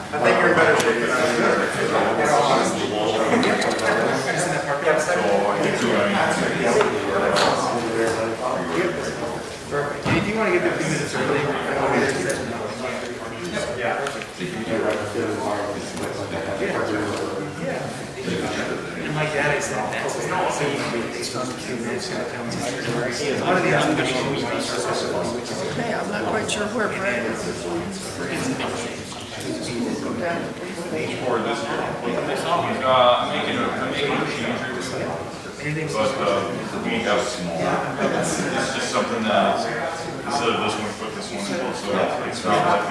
I think you're in better shape than I am. If you want to get the Okay, I'm not quite sure where Brad is. Go down to page 4. I'm making a change, but we have small. It's just something that instead of this one, we put this one in. So it's not like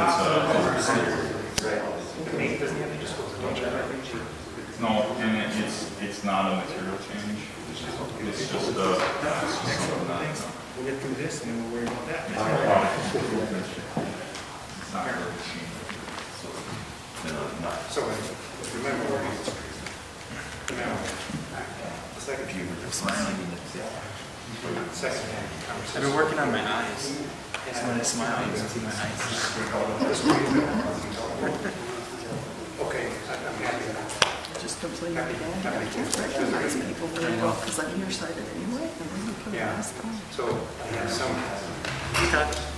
no, and it's not a material change. It's just We'll get through this and then we'll worry about that. it's not really a change. So remember where he's now. The second few. Second I've been working on my eyes. So when I smile, you can see my eyes. Okay, I'm happy now. Just completely bad. I can't recognize people very well because I'm nearsighted anyway. And then you put a Yeah. mask on. So I have some.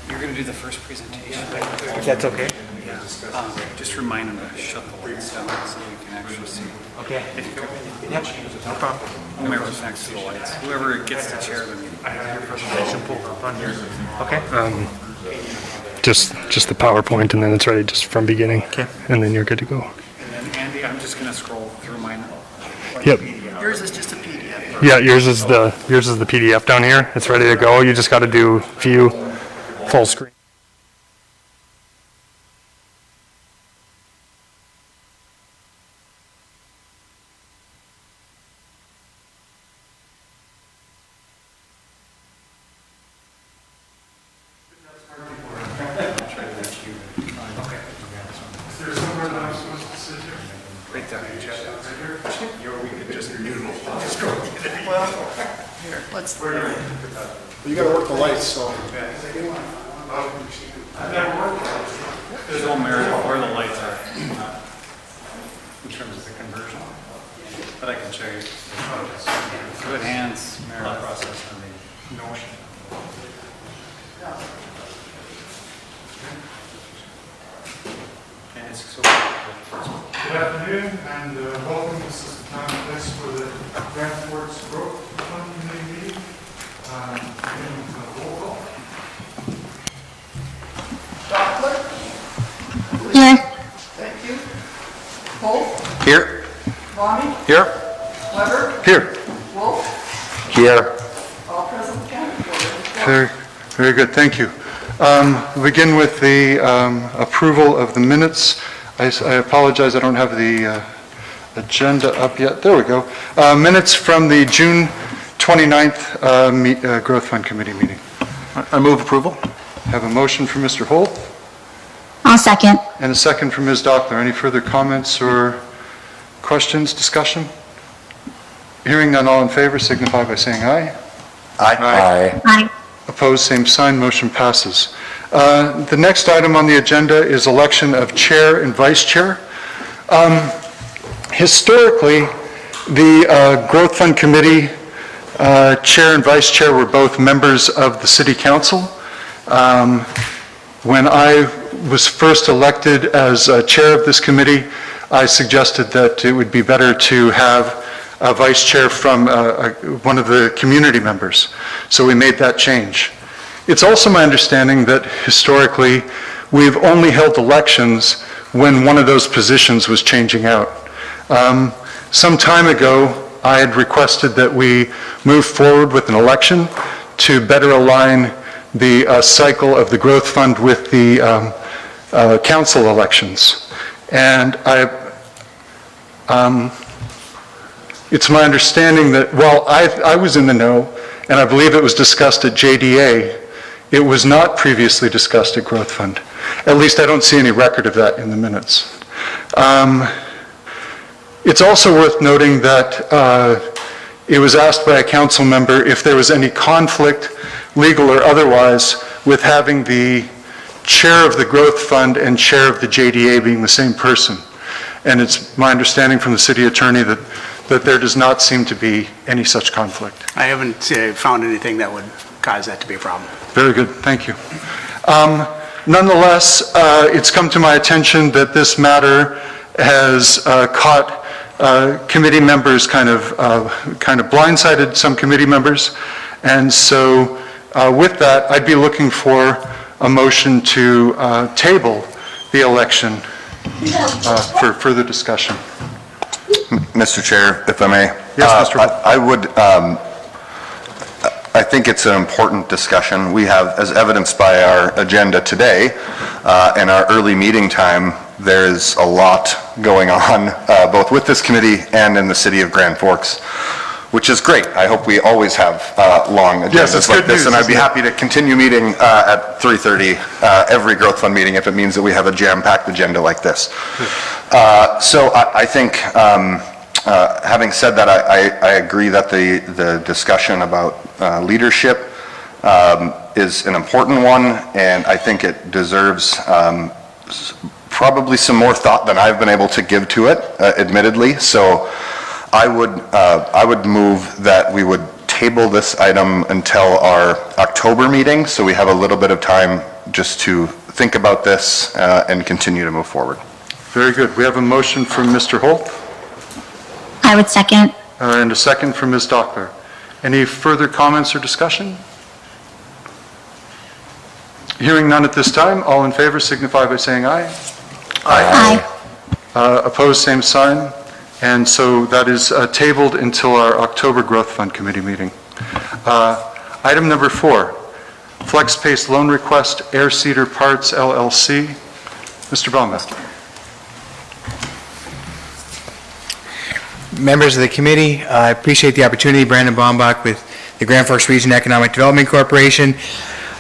You're going to do the first presentation. That's okay. Just remind them to shut the lights down so we can actually see. Okay. If you come in, Yep, no problem. whoever's next to the lights, whoever gets the chair of the meeting. Presentation pulled up on here. Okay. Just the PowerPoint, and then it's ready just from beginning. Okay. And then you're good to go. And then Andy, I'm just going to scroll through mine. Yep. Yours is just a PDF. Yeah, yours is the PDF down here. It's ready to go. You just got to do view full screen. Right there. Here, let's. You gotta work the lights, so. There's no merit where the lights are in terms of the conversion. But I can show you. Good hands, merit process on the Notion. And it's so. Good afternoon, and welcome. This is the time and place for the Grand Forks Growth Fund Committee meeting. Beginning with the roll call. Doppler? Here. Thank you. Holt? Here. Bonnie? Here. Weber? Here. Wolf? Here. All present, accounted for. Very good, thank you. We'll begin with the approval of the minutes. I apologize, I don't have the agenda up yet. There we go. Minutes from the June 29th Growth Fund Committee meeting. I move approval. Have a motion from Mr. Holt I'll second. and a second from Ms. Dockler. Any further comments or questions, discussion? Hearing none, all in favor signify by saying aye. Aye. Aye. Opposed, same sign, motion passes. The next item on the agenda is election of chair and vice chair. Historically, the Growth Fund Committee chair and vice chair were both members of the City Council. When I was first elected as chair of this committee, I suggested that it would be better to have a vice chair from one of the community members. So we made that change. It's also my understanding that historically, we've only held elections when one of those positions was changing out. Some time ago, I had requested that we move forward with an election to better align the cycle of the Growth Fund with the council elections. And it's my understanding that while I was in the know, and I believe it was discussed at JDA, it was not previously discussed at Growth Fund. At least I don't see any record of that in the minutes. It's also worth noting that it was asked by a council member if there was any conflict, legal or otherwise, with having the chair of the Growth Fund and chair of the JDA being the same person. And it's my understanding from the city attorney that there does not seem to be any such conflict. I haven't found anything that would cause that to be a problem. Very good, thank you. Nonetheless, it's come to my attention that this matter has caught committee members kind of blindsided some committee members, And so with that, I'd be looking for a motion to table the election for further discussion. Mr. Chair, if I may. Yes, Mr. Holt. I would, I think it's an important discussion. We have, as evidenced by our agenda today, and our early meeting time, there's a lot going on, both with this committee and in the city of Grand Forks, which is great. I hope we always have long Yes, it's agendas like good this, news, and I'd be isn't it? happy to continue meeting at 3:30 every Growth Fund meeting if it means that we have a jam-packed agenda like this. So I think, having said that, I agree that the discussion about leadership is an important one, and I think it deserves probably some more thought than I've been able to give to it, admittedly. So I would move that we would table this item until our October meeting, so we have a little bit of time just to think about this and continue to move forward. Very good. We have a motion from Mr. Holt I would second. and a second from Ms. Dockler. Any further comments or discussion? Hearing none at this time, all in favor signify by saying aye. Aye. Opposed, same sign. And so that is tabled until our October Growth Fund Committee meeting. Item number 4, FlexPACE loan request, Air Cedar Parts LLC. Mr. Baumeister. Members of the committee, I appreciate the opportunity. Brandon Baumbach with the Grand Forks Region Economic Development Corporation.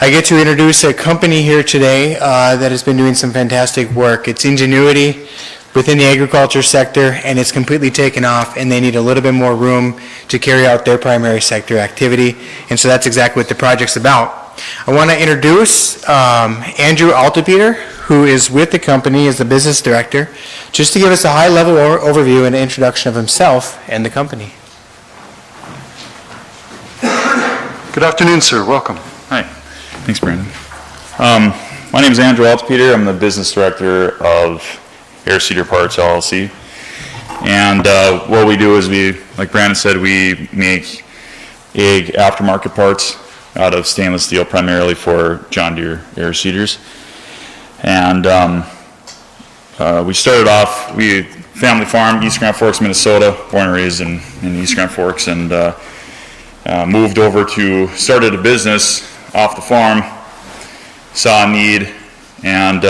I get to introduce a company here today that has been doing some fantastic work. It's ingenuity within the agriculture sector, and it's completely taken off, and they need a little bit more room to carry out their primary sector activity, and so that's exactly what the project's about. I want to introduce Andrew Altepeter, who is with the company as the business director, just to give us a high-level overview and introduction of himself and the company. Good afternoon, sir. Welcome. Hi, thanks, Brandon. My name is Andrew Altepeter. I'm the business director of Air Cedar Parts LLC. And what we do is like Brandon said, we make ag aftermarket parts out of stainless steel, primarily for John Deere air seeders. And we started off, family farm, East Grand Forks, Minnesota, born and raised in East Grand Forks, and moved over started a business off the farm, saw a need, and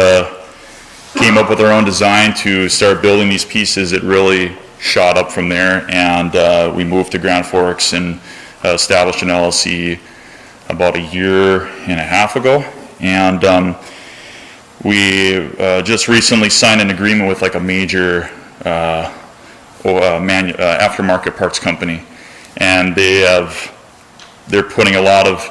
came up with our own design to start building these pieces. It really shot up from there, and we moved to Grand Forks and established an LLC about a year and a half ago. And we just recently signed an agreement with like a major aftermarket parts company, and they're putting a lot of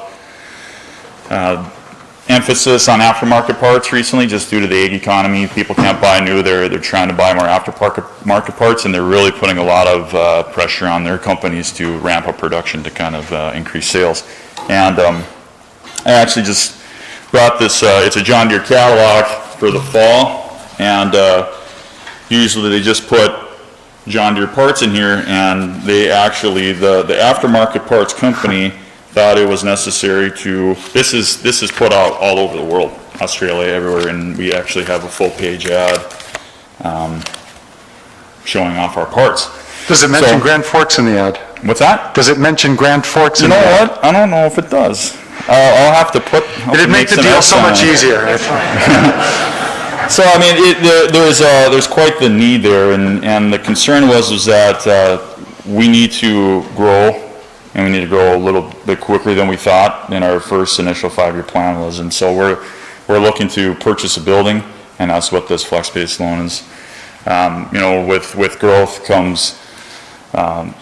emphasis on aftermarket parts recently, just due to the ag economy. People can't buy new, they're trying to buy more aftermarket parts, and they're really putting a lot of pressure on their companies to ramp up production to kind of increase sales. And I actually just brought this, it's a John Deere catalog for the fall, and usually they just put John Deere parts in here, and they actually, the aftermarket parts company thought it was necessary to, this is put out all over the world, Australia, everywhere, and we actually have a full page ad showing off our parts. Does it mention Grand Forks in the ad? What's that? Does it mention Grand Forks in You the know ad? what? I don't know if it does. I'll have to put. It'd make the deal so much easier. So I mean, there's quite the need there, and the concern was that we need to grow, and we need to grow a little bit quicker than we thought in our first initial 5-year plan was, and so we're looking to purchase a building, and that's what this FlexPACE loan is. You know, with growth comes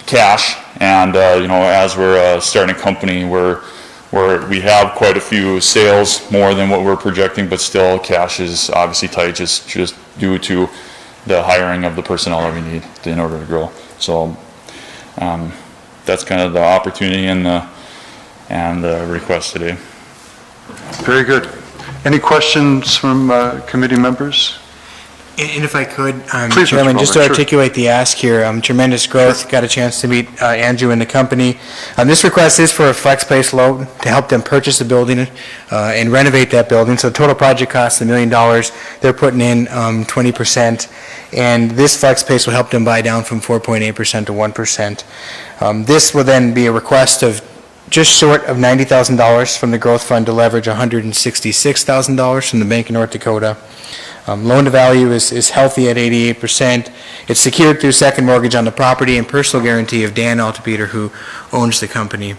cash, and you know, as we're starting a company, we have quite a few sales, more than what we're projecting, but still cash is obviously tight, just due to the hiring of the personnel that we need in order to grow. So that's kind of the opportunity and the request today. Very good. Any questions from committee members? And if I could, Please, Mr. Chairman, just to Bowman, sure. articulate the ask here, tremendous growth, got a chance to meet Andrew and the company. This request is for a FlexPACE loan to help them purchase the building and renovate that building. So the total project costs $1 million. They're putting in 20%, and this FlexPACE will help them buy down from 4.8% to 1%. This will then be a request of just short of $90,000 from the growth fund to leverage $166,000 from the Bank of North Dakota. Loan to value is healthy at 88%. It's secured through second mortgage on the property and personal guarantee of Dan Altepeter, who owns the company.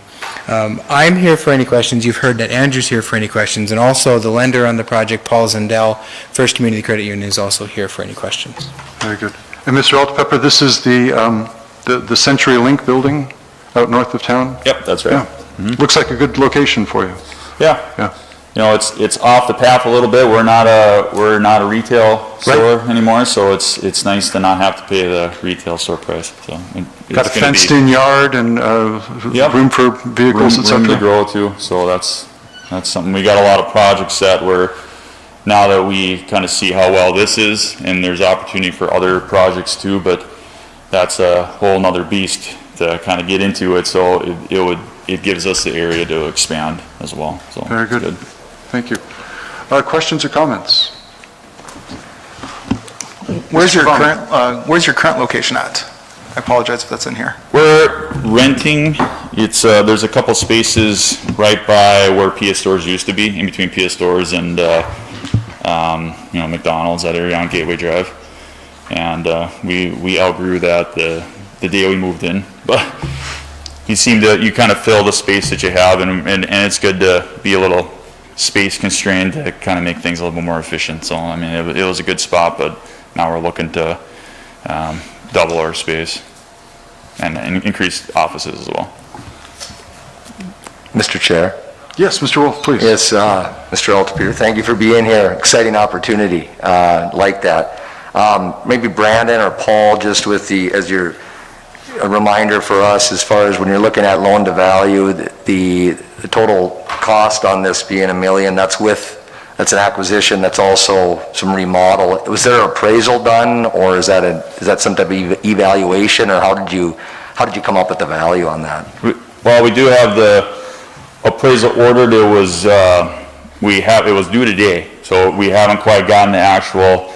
I'm here for any questions. You've heard that Andrew's here for any questions, and also the lender on the project, Paul Zendel, First Community Credit Union, is also here for any questions. Very good. And Mr. Altpepper, this is the Century Link building out north of town? Yep, that's right. Yeah. Looks like a good location for you. Yeah. Yeah. You know, it's off the path a little bit. We're not a retail store anymore, so it's nice to not have to pay the retail store price. So it's Got a gonna be- fenced-in yard and Yep. room for vehicles, et room to cetera? grow too. So that's something. We got a lot of projects set where now that we kind of see how well this is, and there's opportunity for other projects too, but that's a whole nother beast to kind of get into it. So it gives us the area to expand as well. So Very it's good. Thank you. Questions or comments? Where's your Mr. Bowman. where's your current location at? I apologize if that's in here. We're renting. It's there's a couple spaces right by where PS Stores used to be, in between PS Stores and McDonald's, that area on Gateway Drive. And we outgrew that the day we moved in, but you kind of fill the space that you have, and it's good to be a little space constrained to kind of make things a little bit more efficient. So I mean, it was a good spot, but now we're looking to double our space and increase offices as well. Mr. Chair. Yes, Mr. Wolf, please. Yes, Mr. Altepeter, thank you for being here. Exciting opportunity like that. Maybe Brandon or Paul, just with a reminder for us as far as when you're looking at loan to value, the total cost on this being $1 million, that's an acquisition, that's also some remodel. Was there an appraisal done, or is that some type of evaluation, or how did you come up with the value on that? Well, we do have the appraisal ordered. It was due today, so we haven't quite gotten the actual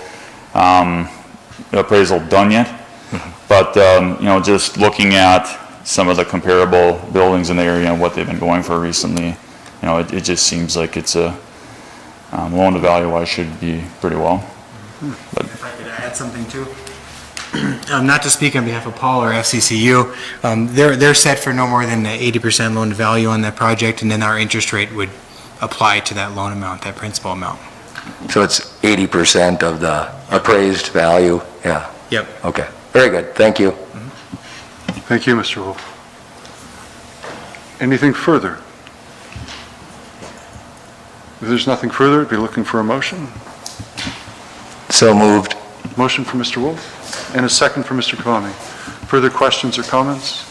appraisal done yet. But just looking at some of the comparable buildings in the area and what they've been going for recently, it just seems like it's a loan to value wise should be pretty well. But If I could add something too. Not to speak on behalf of Paul or FCCU, they're set for no more than 80% loan to value on that project, and then our interest rate would apply to that loan amount, that principal amount. So it's 80% of the appraised value? Yeah. Yep. Okay. Very good. Thank you. Thank you, Mr. Wolf. Anything further? If there's nothing further, I'd be looking for a motion. So moved. Motion for Mr. Wolf and a second for Mr. Kavami. Further questions or comments?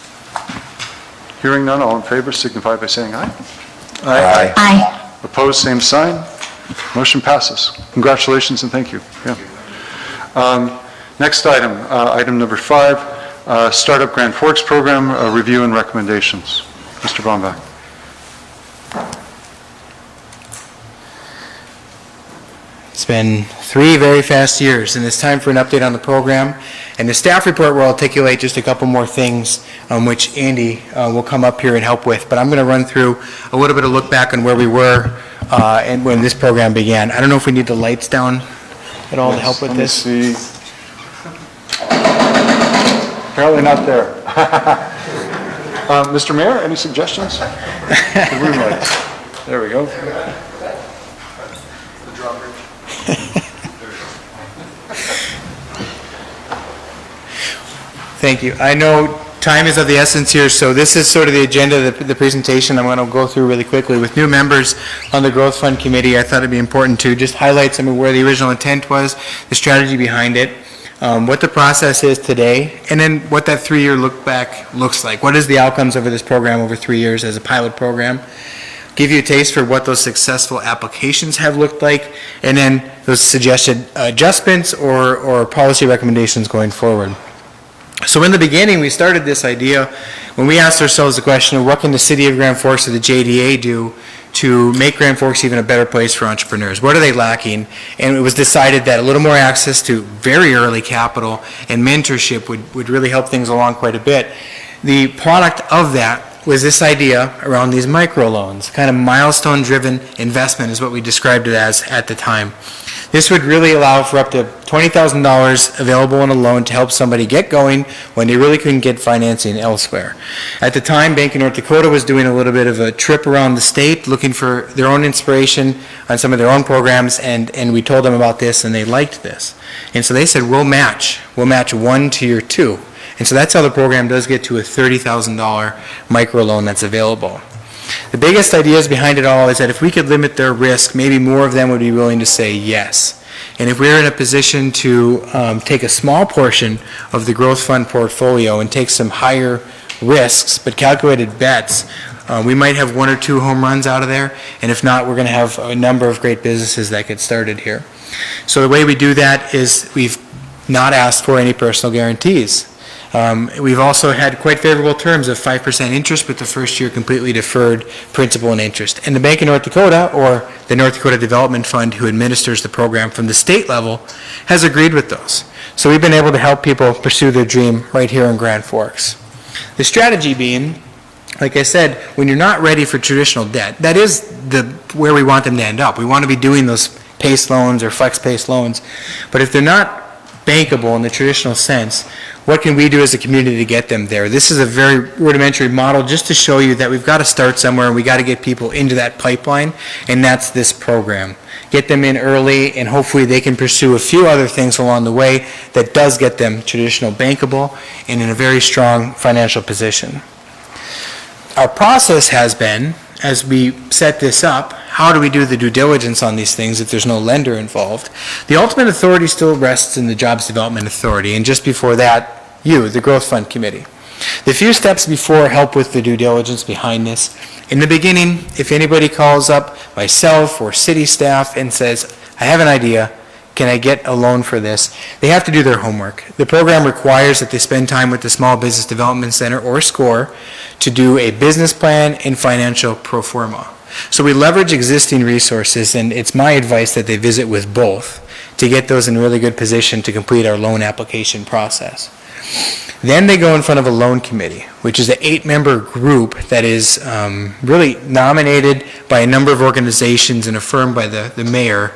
Hearing none, all in favor signify by saying aye. Aye. Aye. Opposed, same sign. Motion passes. Congratulations and thank you. Yeah. Next item, item number 5, Startup Grand Forks Program, review and recommendations. Mr. Bombach. It's been 3 very fast years, and it's time for an update on the program. And the staff report will articulate just a couple more things, which Andy will come up here and help with. But I'm going to run through a little bit of look back on where we were and when this program began. I don't know if we need the lights down at all to help with this. Let me see. Apparently not there. Mr. Mayor, any suggestions? The room lights. There we go. Thank you. I know time is of the essence here, so this is sort of the agenda of the presentation I'm going to go through really quickly. With new members on the Growth Fund Committee, I thought it'd be important to just highlight some of where the original intent was, the strategy behind it, what the process is today, and then what that 3-year look back looks like. What is the outcomes of this program over 3 years as a pilot program? Give you a taste for what those successful applications have looked like, and then those suggested adjustments or policy recommendations going forward. So in the beginning, we started this idea when we asked ourselves the question of what can the city of Grand Forks or the JDA do to make Grand Forks even a better place for entrepreneurs? What are they lacking? And it was decided that a little more access to very early capital and mentorship would really help things along quite a bit. The product of that was this idea around these microloans, kind of milestone-driven investment is what we described it as at the time. This would really allow for up to $20,000 available in a loan to help somebody get going when they really couldn't get financing elsewhere. At the time, Bank of North Dakota was doing a little bit of a trip around the state looking for their own inspiration on some of their own programs, and we told them about this and they liked this. And so they said, we'll match 1 to your 2. And so that's how the program does get to a $30,000 microloan that's available. The biggest ideas behind it all is that if we could limit their risk, maybe more of them would be willing to say yes. And if we're in a position to take a small portion of the growth fund portfolio and take some higher risks but calculated bets, we might have 1 or 2 home runs out of there. And if not, we're going to have a number of great businesses that get started here. So the way we do that is we've not asked for any personal guarantees. We've also had quite favorable terms of 5% interest with the first year completely deferred principal and interest. And the Bank of North Dakota, or the North Dakota Development Fund, who administers the program from the state level, has agreed with those. So we've been able to help people pursue their dream right here in Grand Forks. The strategy being, like I said, when you're not ready for traditional debt, that is where we want them to end up. We want to be doing those PACE loans or FlexPACE loans. But if they're not bankable in the traditional sense, what can we do as a community to get them there? This is a very rudimentary model just to show you that we've got to start somewhere and we got to get people into that pipeline, and that's this program. Get them in early and hopefully they can pursue a few other things along the way that does get them traditional bankable and in a very strong financial position. Our process has been, as we set this up, how do we do the due diligence on these things if there's no lender involved? The ultimate authority still rests in the Jobs Development Authority, and just before that, you, the Growth Fund Committee. The few steps before help with the due diligence behind this. In the beginning, if anybody calls up myself or city staff and says, I have an idea, can I get a loan for this? They have to do their homework. The program requires that they spend time with the Small Business Development Center or SCORE to do a business plan and financial pro forma. So we leverage existing resources, and it's my advice that they visit with both to get those in really good position to complete our loan application process. Then they go in front of a loan committee, which is an 8-member group that is really nominated by a number of organizations and affirmed by the mayor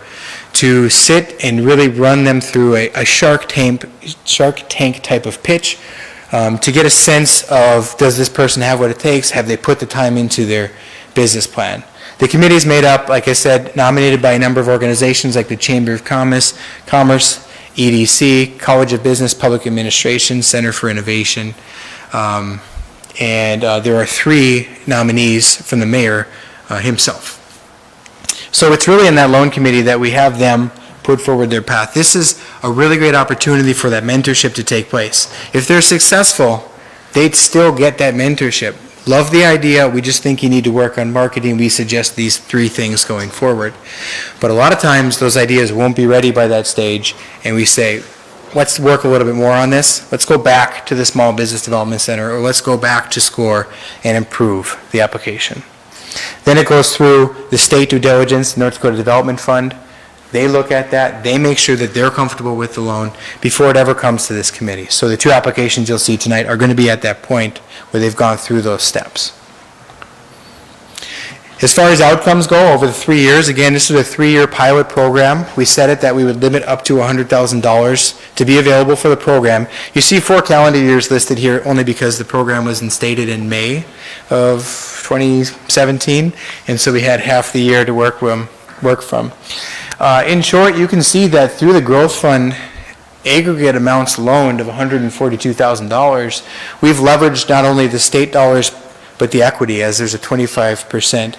to sit and really run them through a Shark Tank type of pitch to get a sense of, does this person have what it takes? Have they put the time into their business plan? The committee is made up, like I said, nominated by a number of organizations like the Chamber of Commerce, EDC, College of Business, Public Administration, Center for Innovation, and there are 3 nominees from the mayor himself. So it's really in that loan committee that we have them put forward their path. This is a really great opportunity for that mentorship to take place. If they're successful, they'd still get that mentorship. Love the idea, we just think you need to work on marketing. We suggest these 3 things going forward. But a lot of times those ideas won't be ready by that stage, and we say, let's work a little bit more on this. Let's go back to the Small Business Development Center, or let's go back to SCORE and improve the application. Then it goes through the state due diligence, North Dakota Development Fund. They look at that, they make sure that they're comfortable with the loan before it ever comes to this committee. So the 2 applications you'll see tonight are going to be at that point where they've gone through those steps. As far as outcomes go, over the 3 years, again, this is a 3-year pilot program. We set it that we would limit up to $100,000 to be available for the program. You see 4 calendar years listed here only because the program was instated in May of 2017, and so we had half the year to work from. In short, you can see that through the Growth Fund aggregate amounts loaned of $142,000, we've leveraged not only the state dollars but the equity, as there's a 25%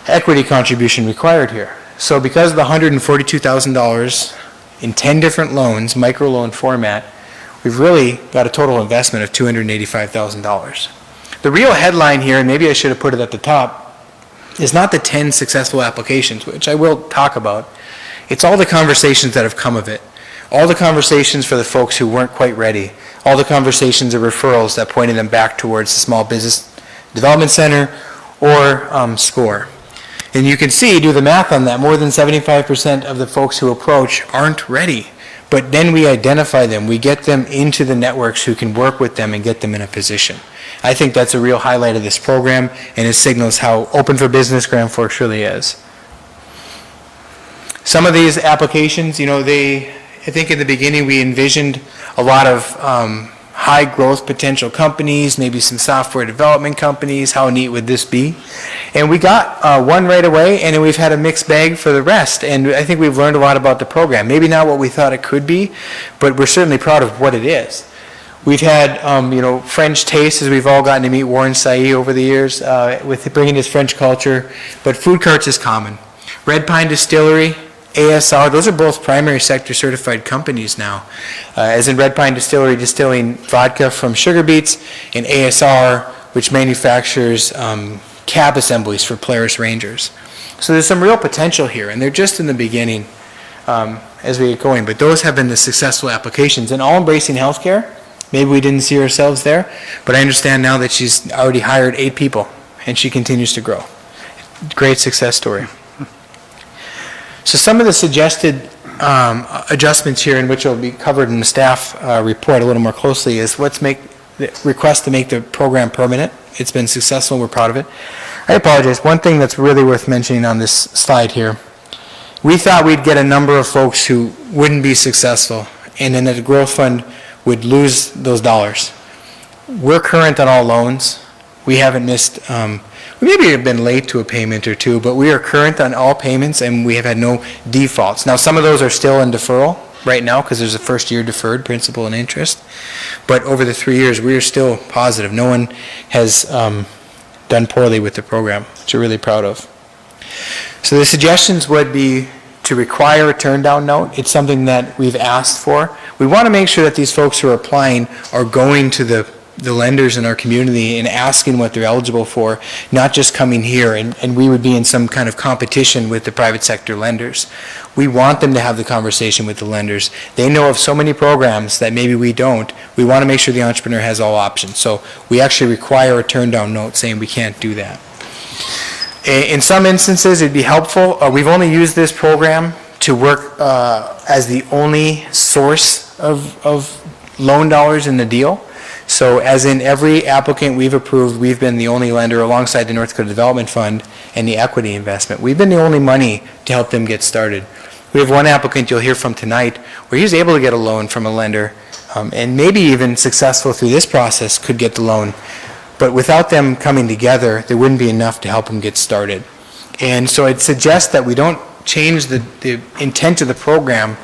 equity contribution required here. So because of the $142,000 in 10 different loans, microloan format, we've really got a total investment of $285,000. The real headline here, and maybe I should have put it at the top, is not the 10 successful applications, which I will talk about. It's all the conversations that have come of it. All the conversations for the folks who weren't quite ready. All the conversations or referrals that pointed them back towards the Small Business Development Center or SCORE. And you can see, do the math on that, more than 75% of the folks who approach aren't ready. But then we identify them, we get them into the networks who can work with them and get them in a position. I think that's a real highlight of this program, and it signals how open for business Grand Forks really is. Some of these applications, you know, I think in the beginning we envisioned a lot of high growth potential companies, maybe some software development companies. How neat would this be? And we got one right away, and then we've had a mixed bag for the rest. And I think we've learned a lot about the program. Maybe not what we thought it could be, but we're certainly proud of what it is. We've had, you know, French tastes, as we've all gotten to meet Warren Sailly over the years, with bringing his French culture. But food carts is common. Red Pine Distillery, ASR, those are both primary sector certified companies now. As in Red Pine Distillery distilling vodka from sugar beets, and ASR, which manufactures cab assemblies for Polaris Rangers. So there's some real potential here, and they're just in the beginning as we get going. But those have been the successful applications. And All Embracing Healthcare, maybe we didn't see ourselves there, but I understand now that she's already hired 8 people, and she continues to grow. Great success story. So some of the suggested adjustments here, in which will be covered in the staff report a little more closely, is let's make the request to make the program permanent. It's been successful, we're proud of it. I apologize, one thing that's really worth mentioning on this slide here, we thought we'd get a number of folks who wouldn't be successful, and then the growth fund would lose those dollars. We're current on all loans. We haven't missed, we maybe have been late to a payment or two, but we are current on all payments, and we have had no defaults. Now, some of those are still in deferral right now because there's a first year deferred principal and interest, but over the 3 years, we are still positive. No one has done poorly with the program, which we're really proud of. So the suggestions would be to require a turn down note. It's something that we've asked for. We want to make sure that these folks who are applying are going to the lenders in our community and asking what they're eligible for, not just coming here and we would be in some kind of competition with the private sector lenders. We want them to have the conversation with the lenders. They know of so many programs that maybe we don't. We want to make sure the entrepreneur has all options. So we actually require a turn down note saying we can't do that. In some instances, it'd be helpful. We've only used this program to work as the only source of loan dollars in the deal. So as in every applicant we've approved, we've been the only lender alongside the North Dakota Development Fund and the equity investment. We've been the only money to help them get started. We have one applicant you'll hear from tonight where he was able to get a loan from a lender and maybe even successful through this process could get the loan. But without them coming together, there wouldn't be enough to help them get started. And so I'd suggest that we don't change the intent of the program,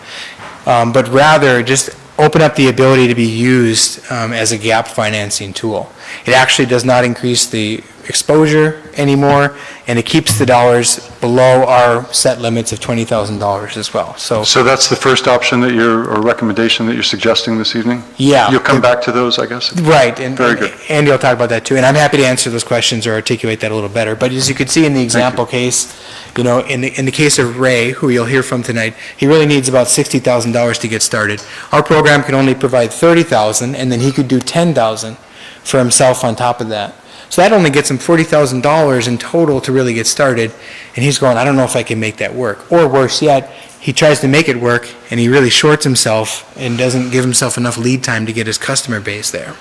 but rather just open up the ability to be used as a gap financing tool. It actually does not increase the exposure anymore, and it keeps the dollars below our set limits of $20,000 as well. So that's the first option that or recommendation that you're suggesting this evening? Yeah. You'll come back to those, I guess? Right. And very good. Andy will talk about that too, and I'm happy to answer those questions or articulate that a little better. But as you can see in the example case, you know, in the case of Ray, who you'll hear from tonight, he really needs about $60,000 to get started. Our program can only provide $30,000, and then he could do $10,000 for himself on top of that. So that only gets him $40,000 in total to really get started, and he's going, I don't know if I can make that work. Or worse yet, he tries to make it work, and he really shorts himself and doesn't give himself enough lead time to get his customer base there.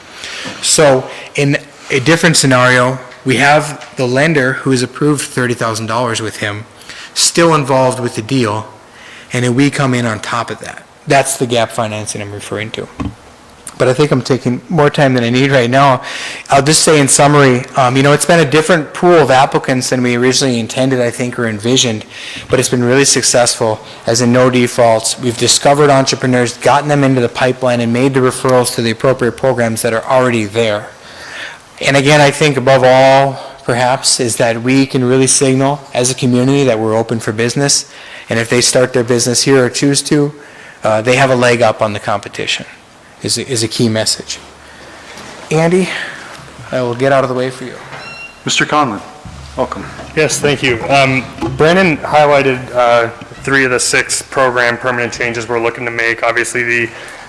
So in a different scenario, we have the lender who has approved $30,000 with him, still involved with the deal, and then we come in on top of that. That's the gap financing I'm referring to. But I think I'm taking more time than I need right now. I'll just say in summary, you know, it's been a different pool of applicants than we originally intended, I think, or envisioned, but it's been really successful, as in no defaults. We've discovered entrepreneurs, gotten them into the pipeline, and made the referrals to the appropriate programs that are already there. And again, I think above all, perhaps, is that we can really signal as a community that we're open for business, and if they start their business here or choose to, they have a leg up on the competition. Is a key message. Andy, I will get out of the way for you. Mr. Conlon. Welcome. Yes, thank you. Brandon highlighted 3 of the 6 program permanent changes we're looking to make. Obviously,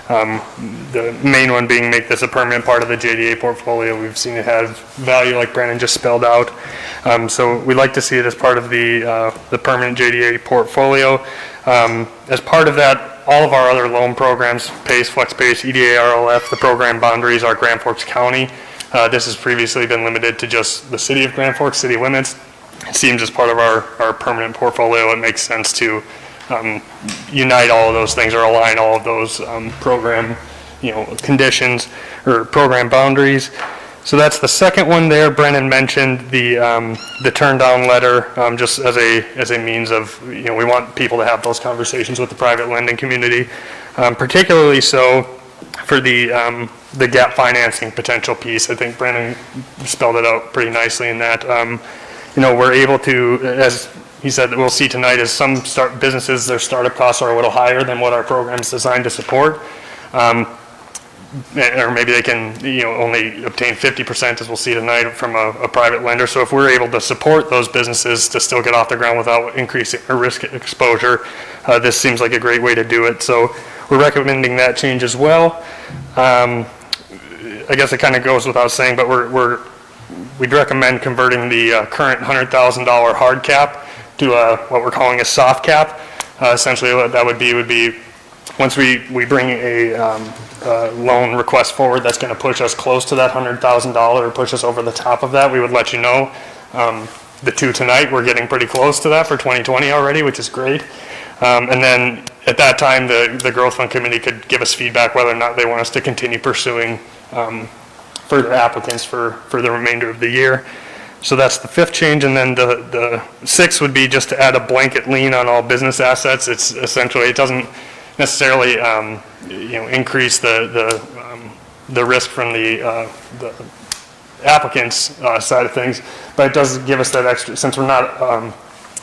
the main one being make this a permanent part of the JDA portfolio. We've seen it have value, like Brandon just spelled out. So we'd like to see it as part of the permanent JDA portfolio. As part of that, all of our other loan programs, PACE, FlexPACE, EDA, RLF, the program boundaries are Grand Forks County. This has previously been limited to just the city of Grand Forks, city limits. It seems as part of our permanent portfolio, it makes sense to unite all of those things or align all of those program, conditions or program boundaries. So that's the second one there. Brennan mentioned the turn down letter just as a means of, we want people to have those conversations with the private lending community, particularly so for the gap financing potential piece. I think Brennan spelled it out pretty nicely in that, we're able to, as he said, that we'll see tonight is some businesses, their startup costs are a little higher than what our program is designed to support. Or maybe they can, only obtain 50%, as we'll see tonight, from a private lender. So if we're able to support those businesses to still get off the ground without increasing their risk exposure, this seems like a great way to do it. So we're recommending that change as well. I guess it kind of goes without saying, but we'd recommend converting the current $100,000 hard cap to what we're calling a soft cap. Essentially, what that would be once we bring a loan request forward that's going to push us close to that $100,000 or push us over the top of that, we would let you know. The 2 tonight, we're getting pretty close to that for 2020 already, which is great. And then at that time, the Growth Fund Committee could give us feedback whether or not they want us to continue pursuing further applicants for the remainder of the year. So that's the 5th change, and then the 6th would be just to add a blanket lien on all business assets. It's essentially, it doesn't necessarily increase the risk from the applicant's side of things, but it does give us that extra, since we're not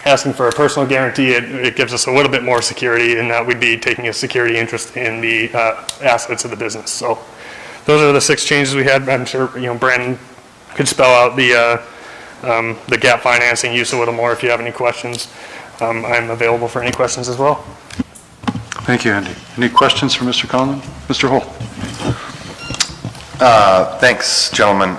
asking for a personal guarantee, it gives us a little bit more security in that we'd be taking a security interest in the assets of the business. So those are the 6 changes we had. I'm sure Brandon could spell out the gap financing use a little more if you have any questions. I'm available for any questions as well. Thank you, Andy. Any questions for Mr. Conlon? Mr. Hull? Thanks, gentlemen.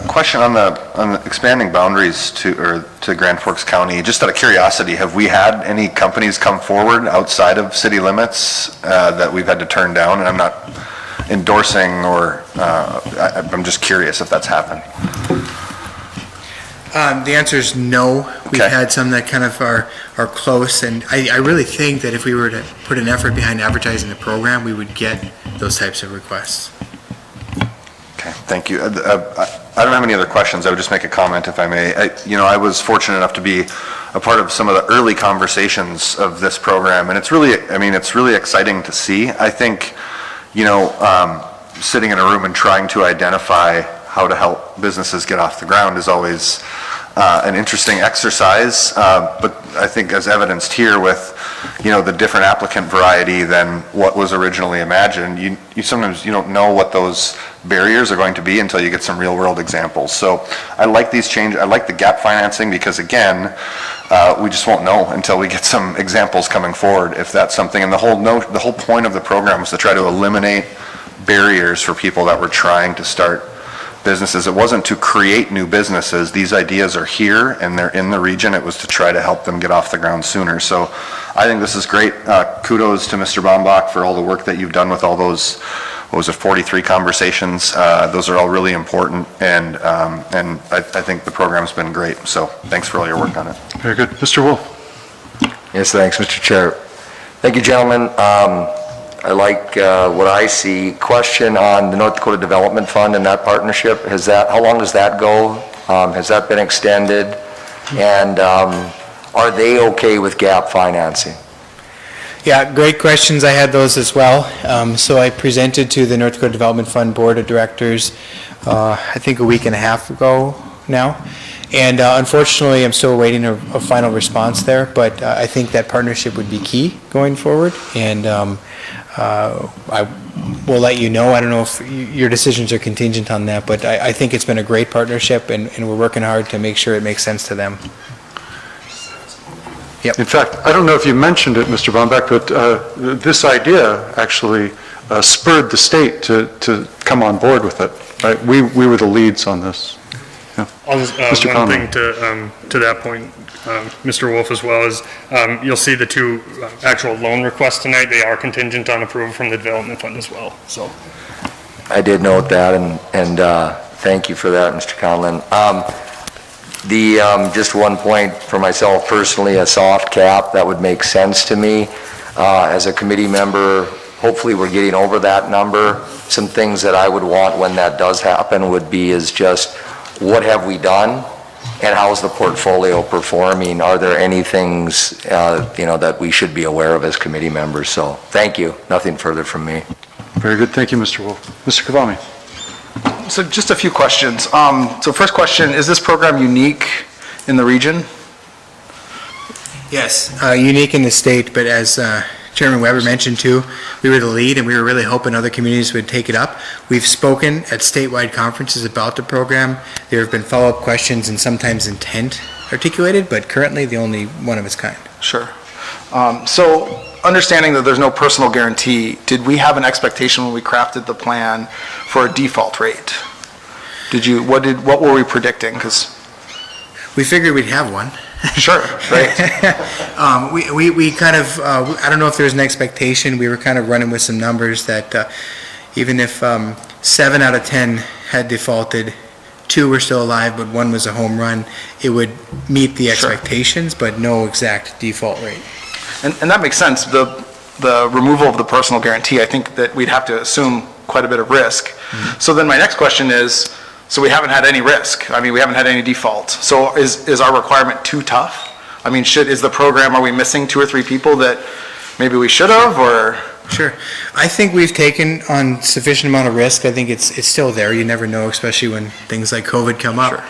Question on the expanding boundaries to Grand Forks County. Just out of curiosity, have we had any companies come forward outside of city limits that we've had to turn down? And I'm not endorsing or I'm just curious if that's happened. The answer is no. We've had some that kind of are close, and I really think that if we were to put an effort behind advertising the program, we would get those types of requests. Okay, thank you. I don't have any other questions. I would just make a comment if I may. I was fortunate enough to be a part of some of the early conversations of this program, and it's really exciting to see. I think, sitting in a room and trying to identify how to help businesses get off the ground is always an interesting exercise, but I think as evidenced here with, the different applicant variety than what was originally imagined, you sometimes don't know what those barriers are going to be until you get some real world examples. So I like these changes. I like the gap financing because again, we just won't know until we get some examples coming forward if that's something. And the whole point of the program was to try to eliminate barriers for people that were trying to start businesses. It wasn't to create new businesses. These ideas are here and they're in the region. It was to try to help them get off the ground sooner. So I think this is great. Kudos to Mr. Baumbach for all the work that you've done with all those, 43 conversations. Those are all really important, and I think the program's been great. So thanks for all your work on it. Very good. Mr. Wolf? Yes, thanks, Mr. Chair. Thank you, gentlemen. I like what I see. Question on the North Dakota Development Fund and that partnership. How long does that go? Has that been extended? And are they okay with gap financing? Yeah, great questions. I had those as well. So I presented to the North Dakota Development Fund Board of Directors, I think a week and a half ago now. And unfortunately, I'm still awaiting a final response there, but I think that partnership would be key going forward. And I will let you know. I don't know if your decisions are contingent on that, but I think it's been a great partnership, and we're working hard to make sure it makes sense to them. Yep. In fact, I don't know if you mentioned it, Mr. Bombeck, but this idea actually spurred the state to come on board with it, right? We were the leads on this. Yeah. Mr. One Conley. thing to that point, Mr. Wolf, as well, is you'll see the two actual loan requests tonight. They are contingent on approval from the development fund as well, so. I did note that, and thank you for that, Mr. Conlon. Just one point for myself personally, a soft cap, that would make sense to me. As a committee member, hopefully we're getting over that number. Some things that I would want when that does happen would be is just, what have we done? And how's the portfolio performing? Are there any things, that we should be aware of as committee members? So, thank you. Nothing further from me. Very good. Thank you, Mr. Wolf. Mr. Kavami. So just a few questions. So first question, is this program unique in the region? Yes, unique in the state, but as Chairman Weber mentioned too, we were the lead, and we were really hoping other communities would take it up. We've spoken at statewide conferences about the program. There have been follow-up questions and sometimes intent articulated, but currently the only one of its kind. Sure. So understanding that there's no personal guarantee, did we have an expectation when we crafted the plan for a default rate? What were we predicting? Because we figured we'd have one. Sure, right. We kind of, I don't know if there was an expectation, we were kind of running with some numbers that even if 7 out of 10 had defaulted, 2 were still alive, but 1 was a home run, it would meet the expectations, but no exact default rate. And that makes sense. The removal of the personal guarantee, I think that we'd have to assume quite a bit of risk. Mm-hmm. So then my next question is, so we haven't had any risk. I mean, we haven't had any default. So is our requirement too tough? I mean, is the program, are we missing 2 or 3 people that maybe we should have, or? Sure. I think we've taken on sufficient amount of risk. I think it's still there. You never know, especially when things like COVID come up. Sure.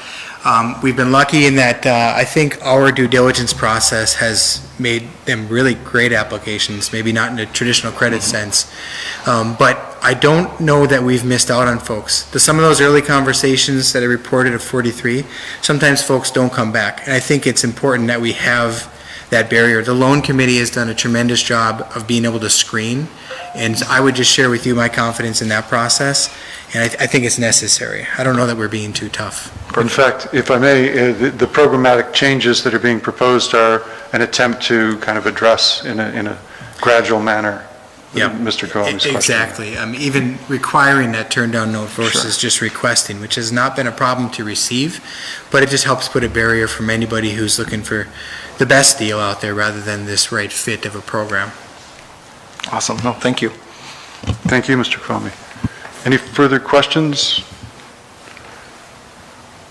We've been lucky in that I think our due diligence process has made them really great applications, maybe not in a traditional credit sense. But I don't know that we've missed out on folks. Some of those early conversations that I reported of 43, sometimes folks don't come back. And I think it's important that we have that barrier. The loan committee has done a tremendous job of being able to screen, and I would just share with you my confidence in that process, and I think it's necessary. I don't know that we're being too tough. In fact, if I may, the programmatic changes that are being proposed are an attempt to kind of address in a gradual manner Mr. Kavami's question. Exactly. Even requiring that turn down note versus just requesting, which has not been a problem to receive, but it just helps put a barrier from anybody who's looking for the best deal out there rather than this right fit of a program. Awesome. No, thank you. Thank you, Mr. Kavami. Any further questions?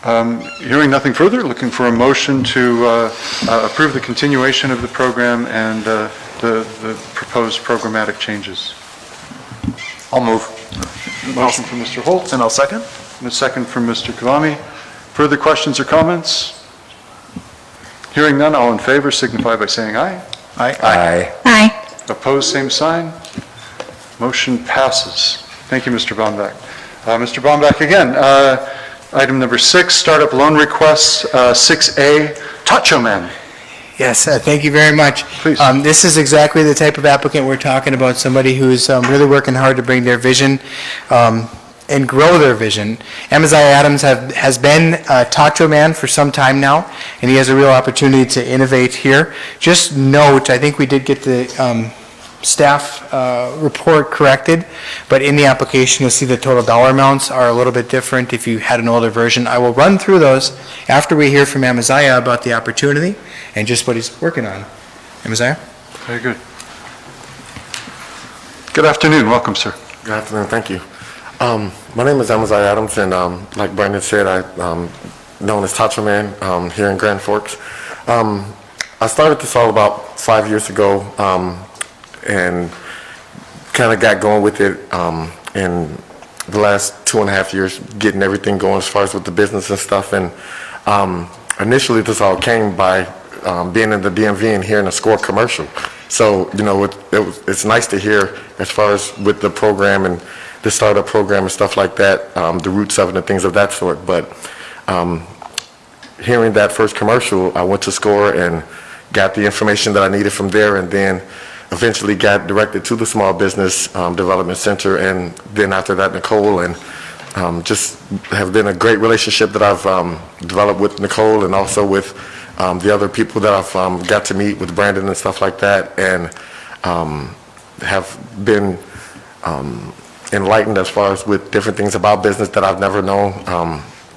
Hearing nothing further, looking for a motion to approve the continuation of the program and the proposed programmatic changes. I'll move. Motion from Mr. Holtz. And I'll second. And a second from Mr. Kavami. Further questions or comments? Hearing none, all in favor signify by saying aye. Aye. Aye. Aye. Opposed, same sign. Motion passes. Thank you, Mr. Bombeck. Mr. Bombeck, again, item number 6, startup loan requests, 6A, Tacho Man. Yes, thank you very much. Please. This is exactly the type of applicant we're talking about, somebody who's really working hard to bring their vision and grow their vision. Amaziah Adams has been a Tacho Man for some time now, and he has a real opportunity to innovate here. Just note, I think we did get the staff report corrected, but in the application you'll see the total dollar amounts are a little bit different if you had an older version. I will run through those after we hear from Amaziah about the opportunity and just what he's working on. Amaziah? Very good. Good afternoon. Welcome, sir. Good afternoon. Thank you. My name is Amaziah Adams, and like Brandon said, I'm known as Tacho Man here in Grand Forks. I started this all about 5 years ago, and kind of got going with it in the last 2.5 years, getting everything going as far as with the business and stuff. And Initially, this all came by being in the DMV and hearing a SCORE commercial. So, it's nice to hear as far as with the program and the startup program and stuff like that, the roots of it and things of that sort. But hearing that first commercial, I went to SCORE and got the information that I needed from there, and then eventually got directed to the Small Business Development Center, and then after that, Nicole, and just have been a great relationship that I've developed with Nicole and also with the other people that I've got to meet with Brandon and stuff like that, and have been enlightened as far as with different things about business that I've never known,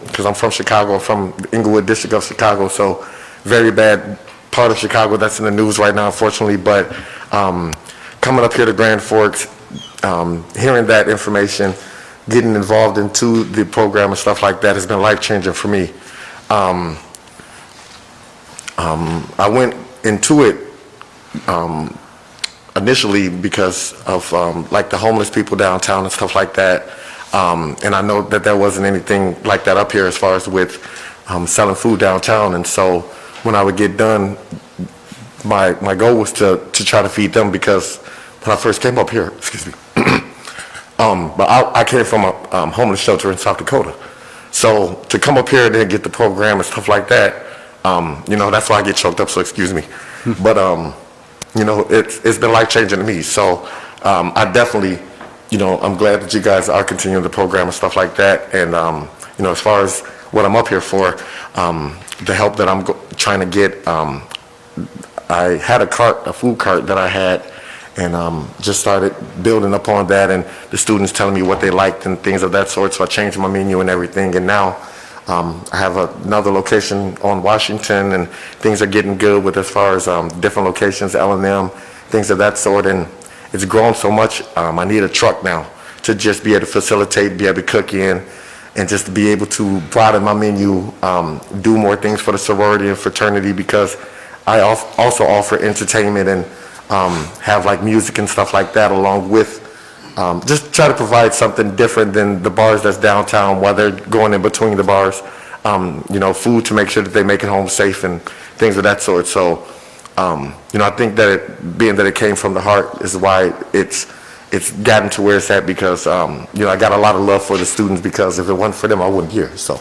because I'm from Chicago, I'm from Inglewood District of Chicago, so very bad part of Chicago that's in the news right now, unfortunately, but coming up here to Grand Forks, hearing that information, getting involved into the program and stuff like that has been life-changing for me. I went into it initially because of like the homeless people downtown and stuff like that, and I know that there wasn't anything like that up here as far as with selling food downtown, and so when I would get done, my goal was to try to feed them, because when I first came up here, excuse me, but I came from a homeless shelter in South Dakota. So to come up here and then get the program and stuff like that, that's why I get choked up, so excuse me. But, it's been life-changing to me. So I definitely, I'm glad that you guys are continuing the program and stuff like that. And, as far as what I'm up here for, the help that I'm trying to get, I had a food cart that I had, and just started building upon that, and the students telling me what they liked and things of that sort, so I changed my menu and everything, and now I have another location on Washington, and things are getting good with as far as different locations, L&M, things of that sort, and it's grown so much, I need a truck now to just be able to facilitate, be able to cook in, and just to be able to broaden my menu, do more things for the sorority and fraternity, because I also offer entertainment and have like music and stuff like that, along with just try to provide something different than the bars that's downtown while they're going in between the bars. Food to make sure that they make it home safe and things of that sort. So, I think that being that it came from the heart is why it's gotten to where it's at, because, I got a lot of love for the students, because if it wasn't for them, I wouldn't be here, so.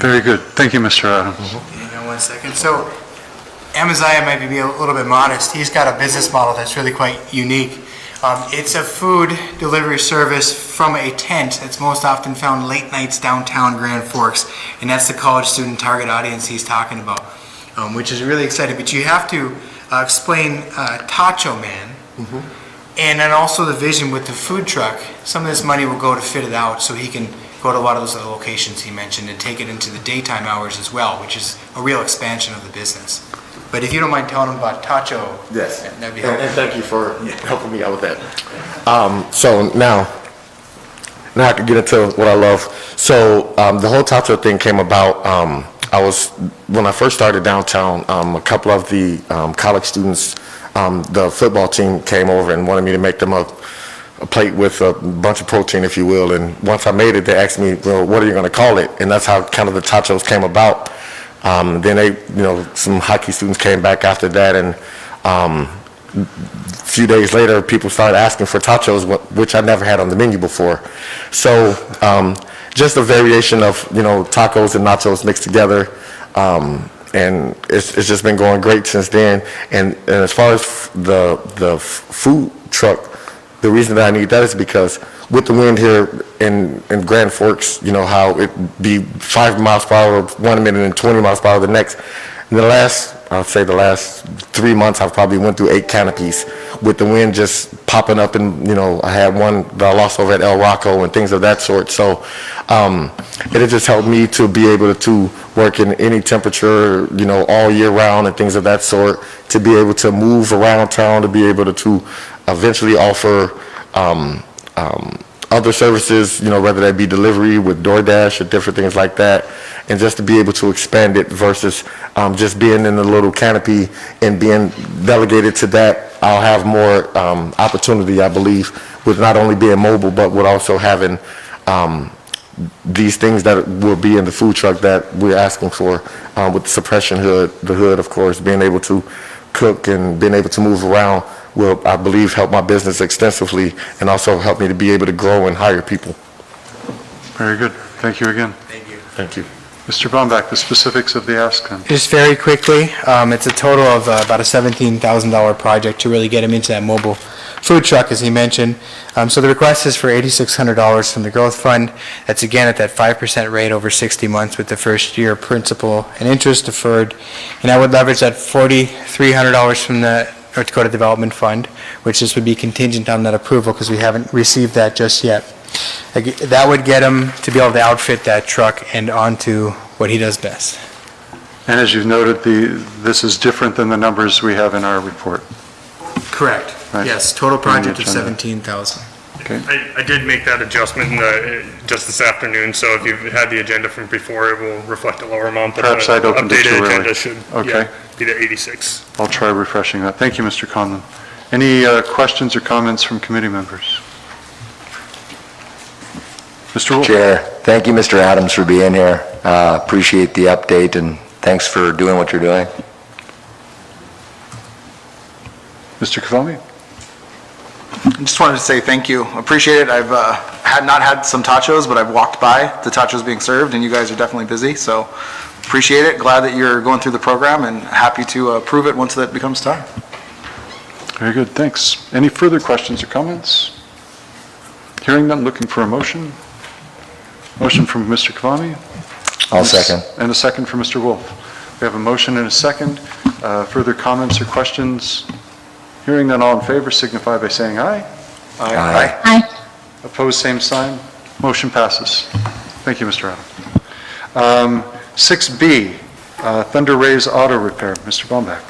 Very good. Thank you, Mr. Adams. Hang on one second. So Amaziah might be a little bit modest. He's got a business model that's really quite unique. It's a food delivery service from a tent that's most often found late nights downtown Grand Forks, and that's the college student target audience he's talking about, which is really exciting. But you have to explain Tacho Man, and then also the vision with the food truck. Some of this money will go to fit it out, so he can go to a lot of those other locations he mentioned and take it into the daytime hours as well, which is a real expansion of the business. But if you don't mind telling them about Tacho, yes, that'd be helpful. And thank you for helping me out with that. So now I can get into what I love. So the whole Tacho thing came about. When I first started downtown, a couple of the college students, the football team came over and wanted me to make them a plate with a bunch of protein, if you will. And once I made it, they asked me, well, what are you going to call it? And that's how kind of the Tachos came about. Then some hockey students came back after that, and a few days later, people started asking for tachos, which I never had on the menu before. So just a variation of, tacos and nachos mixed together, and it's just been going great since then. And as far as the food truck, the reason that I need that is because with the wind here in Grand Forks, how it be 5 miles per hour 1 minute and 20 miles per hour the next. In the last 3 months, I've probably went through 8 canopies with the wind just popping up, and I had one that I lost over at El Rocco and things of that sort. So it has just helped me to be able to work in any temperature, all year round and things of that sort, to be able to move around town, to be able to eventually offer other services, whether that be delivery with DoorDash or different things like that, and just to be able to expand it versus just being in the little canopy and being delegated to that. I'll have more opportunity, I believe, with not only being mobile, but with also having these things that will be in the food truck that we're asking for, with the suppression hood, the hood, of course, being able to cook and being able to move around will, I believe, help my business extensively and also help me to be able to grow and hire people. Very good. Thank you again. Thank you. Thank you. Mr. Baumbach, the specifics of the ask then. Just very quickly, it's a total of about a $17,000 project to really get him into that mobile food truck, as he mentioned. So the request is for $8,600 from the growth fund. That's again at that 5% rate over 60 months with the first year principal and interest deferred. And I would leverage that $4,300 from the North Dakota Development Fund, which this would be contingent on that approval because we haven't received that just yet. That would get him to be able to outfit that truck and onto what he does best. And as you've noted, this is different than the numbers we have in our report. Correct. Right. Yes, total project of Agenda. $17,000. Okay. I did make that adjustment just this afternoon, so if you've had the agenda from before, it will reflect a lower amount. But Perhaps the I'd opened it too updated early. agenda should, Okay. be the 86. I'll try refreshing that. Thank you, Mr. Conlon. Any questions or comments from committee members? Mr. Wolf? Chair, thank you, Mr. Adams, for being here. Appreciate the update, and thanks for doing what you're doing. Mr. Kavami? I just wanted to say thank you. Appreciate it. I've not had some tachos, but I've walked by the tachos being served, and you guys are definitely busy, so appreciate it. Glad that you're going through the program, and happy to approve it once that becomes time. Very good, thanks. Any further questions or comments? Hearing none, looking for a motion. Motion from Mr. Kavami. I'll second. And a second from Mr. Wolf. We have a motion and a second. Further comments or questions? Hearing none, all in favor signify by saying aye. Aye. Aye. Opposed, same sign. Motion passes. Thank you, Mr. Adams. 6B, Thunder Rays Auto Repair. Mr. Baumbach.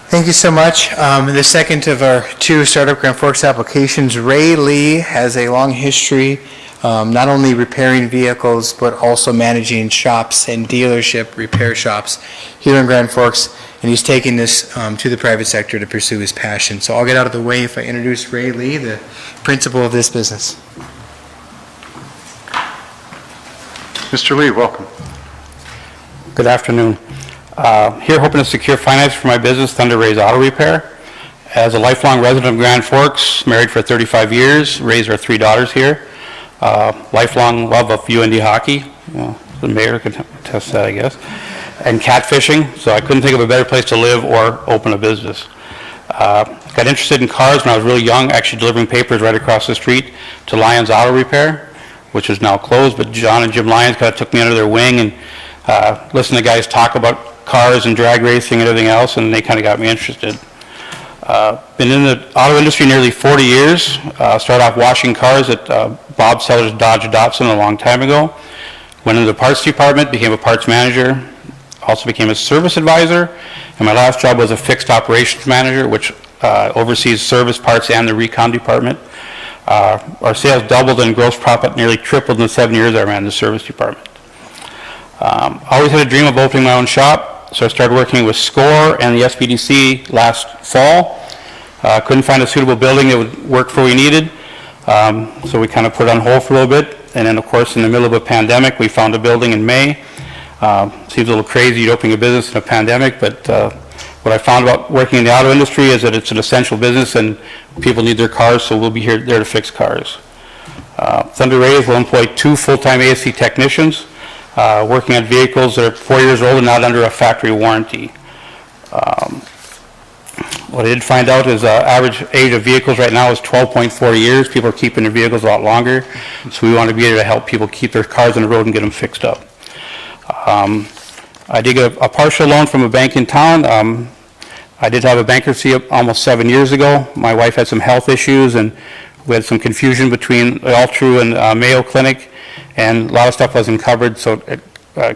Thank you so much. The second of our two Startup Grand Forks applications, Ray Lee has a long history, not only repairing vehicles, but also managing shops and dealership repair shops here in Grand Forks, and he's taking this to the private sector to pursue his passion. So I'll get out of the way if I introduce Ray Lee, the principal of this business. Mr. Lee, welcome. Good afternoon. Here hoping to secure finance for my business, Thunder Rays Auto Repair. As a lifelong resident of Grand Forks, married for 35 years, raised our 3 daughters here. Lifelong love of UND hockey, the mayor can attest to that, I guess, and catfishing, so I couldn't think of a better place to live or open a business. Got interested in cars when I was really young, actually delivering papers right across the street to Lyons Auto Repair, which is now closed, but John and Jim Lyons kind of took me under their wing and listened to guys talk about cars and drag racing and everything else, and they kind of got me interested. Been in the auto industry nearly 40 years. Started off washing cars at Bob Seller's Dodge Datsun a long time ago. Went into the parts department, became a parts manager, also became a service advisor, and my last job was a fixed operations manager, which oversees service, parts, and the recon department. Our sales doubled and gross profit nearly tripled in the 7 years I ran the service department. Always had a dream of opening my own shop. So I started working with SCORE and the SBDC last fall. Couldn't find a suitable building that would work for what we needed. So we kind of put it on hold for a little bit. And then, of course, in the middle of a pandemic, we found a building in May. Seems a little crazy you'd open a business in a pandemic, but what I found about working in the auto industry is that it's an essential business and people need their cars, so we'll be there to fix cars. Thunder Rays will employ 2 full-time ASC technicians. Working on vehicles that are 4 years old and not under a factory warranty. What I did find out is average age of vehicles right now is 12.4 years. People are keeping their vehicles a lot longer, so we want to be able to help people keep their cars on the road and get them fixed up. I did get a partial loan from a bank in town. I did have a bankruptcy almost 7 years ago. My wife had some health issues and we had some confusion between Altru and Mayo Clinic, and a lot of stuff wasn't covered, so it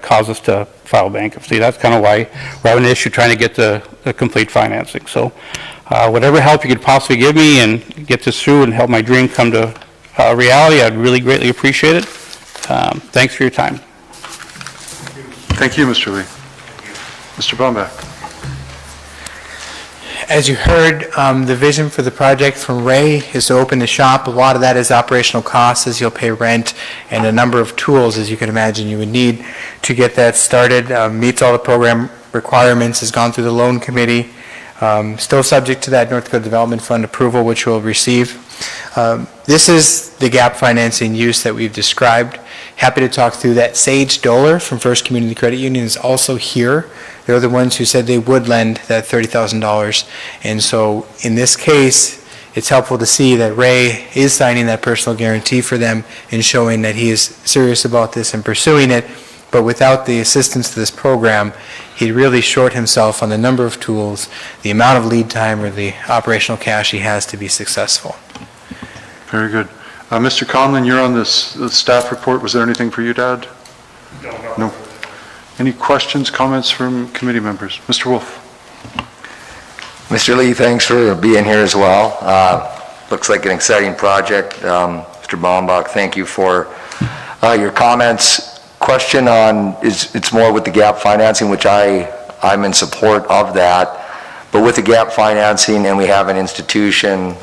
caused us to file bankruptcy. That's kind of why we're having an issue trying to get the complete financing. So whatever help you could possibly give me and get this through and help my dream come to reality, I'd really greatly appreciate it. Thanks for your time. Thank you, Mr. Lee. Mr. Baumbach. As you heard, the vision for the project from Ray is to open the shop. A lot of that is operational costs, as you'll pay rent, and a number of tools, as you can imagine, you would need to get that started. Meets all the program requirements, has gone through the loan committee, still subject to that North Dakota Development Fund approval, which we'll receive. This is the gap financing use that we've described. Happy to talk through that. Sage Doler from First Community Credit Union is also here. They're the ones who said they would lend that $30,000. And so in this case, it's helpful to see that Ray is signing that personal guarantee for them and showing that he is serious about this and pursuing it. But without the assistance to this program, he'd really short himself on the number of tools, the amount of lead time, or the operational cash he has to be successful. Very good. Mr. Conlon, you're on this the staff report. Was there anything for you to add? No. Any questions, comments from committee members? Mr. Wolf. Mr. Lee, thanks for being here as well. Looks like an exciting project. Mr. Baumbach, thank you for your comments. Question on, it's more with the gap financing, which I'm in support of that, but with the gap financing, and we have an institution,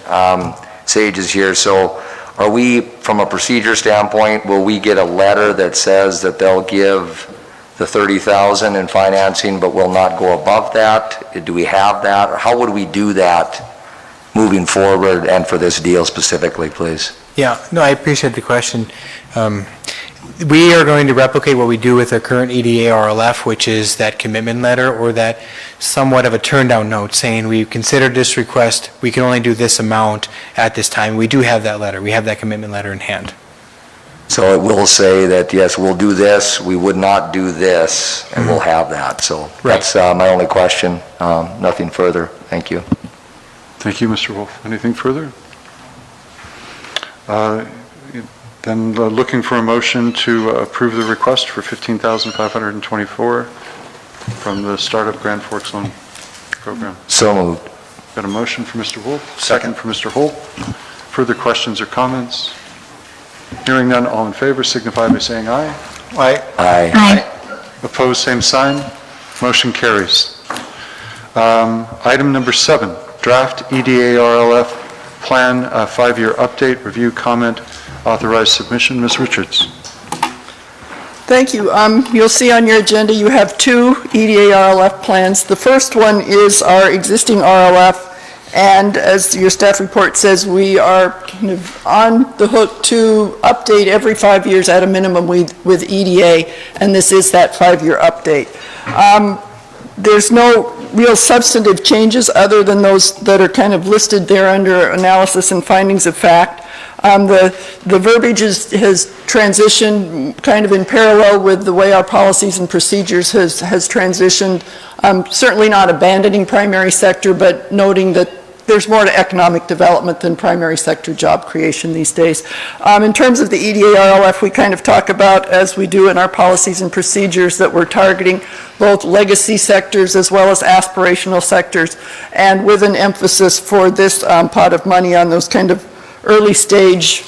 Sage is here, so are we, from a procedure standpoint, will we get a letter that says that they'll give the $30,000 in financing, but will not go above that? Do we have that? Or how would we do that moving forward and for this deal specifically, please? Yeah, no, I appreciate the question. We are going to replicate what we do with our current EDA RLF, which is that commitment letter or that somewhat of a turn-down note saying we considered this request, we can only do this amount at this time. We do have that letter. We have that commitment letter in hand. So it will say that, yes, we'll do this, we would not do this, and we'll have that. So that's my only question. Nothing further. Thank you. Thank you, Mr. Wolf. Anything further? Then looking for a motion to approve the request for $15,524 from the Startup Grand Forks Loan Program. So moved. Got a motion for Mr. Wolf, second for Mr. Holt. Further questions or comments? Hearing none, all in favor signify by saying aye. Aye. Aye. Aye. Opposed, same sign. Motion carries. Item number 7, draft EDA RLF plan, 5-year update, review, comment, authorized submission. Ms. Richards. Thank you. You'll see on your agenda you have 2 EDA RLF plans. The first one is our existing RLF, and as your staff report says, we are kind of on the hook to update every 5 years at a minimum with EDA, and this is that 5-year update. There's no real substantive changes other than those that are kind of listed there under analysis and findings of fact. The verbiage has transitioned kind of in parallel with the way our policies and procedures has transitioned. Certainly not abandoning primary sector, but noting that there's more to economic development than primary sector job creation these days. In terms of the EDA RLF, we kind of talk about, as we do in our policies and procedures, that we're targeting both legacy sectors as well as aspirational sectors, and with an emphasis for this pot of money on those kind of early stage,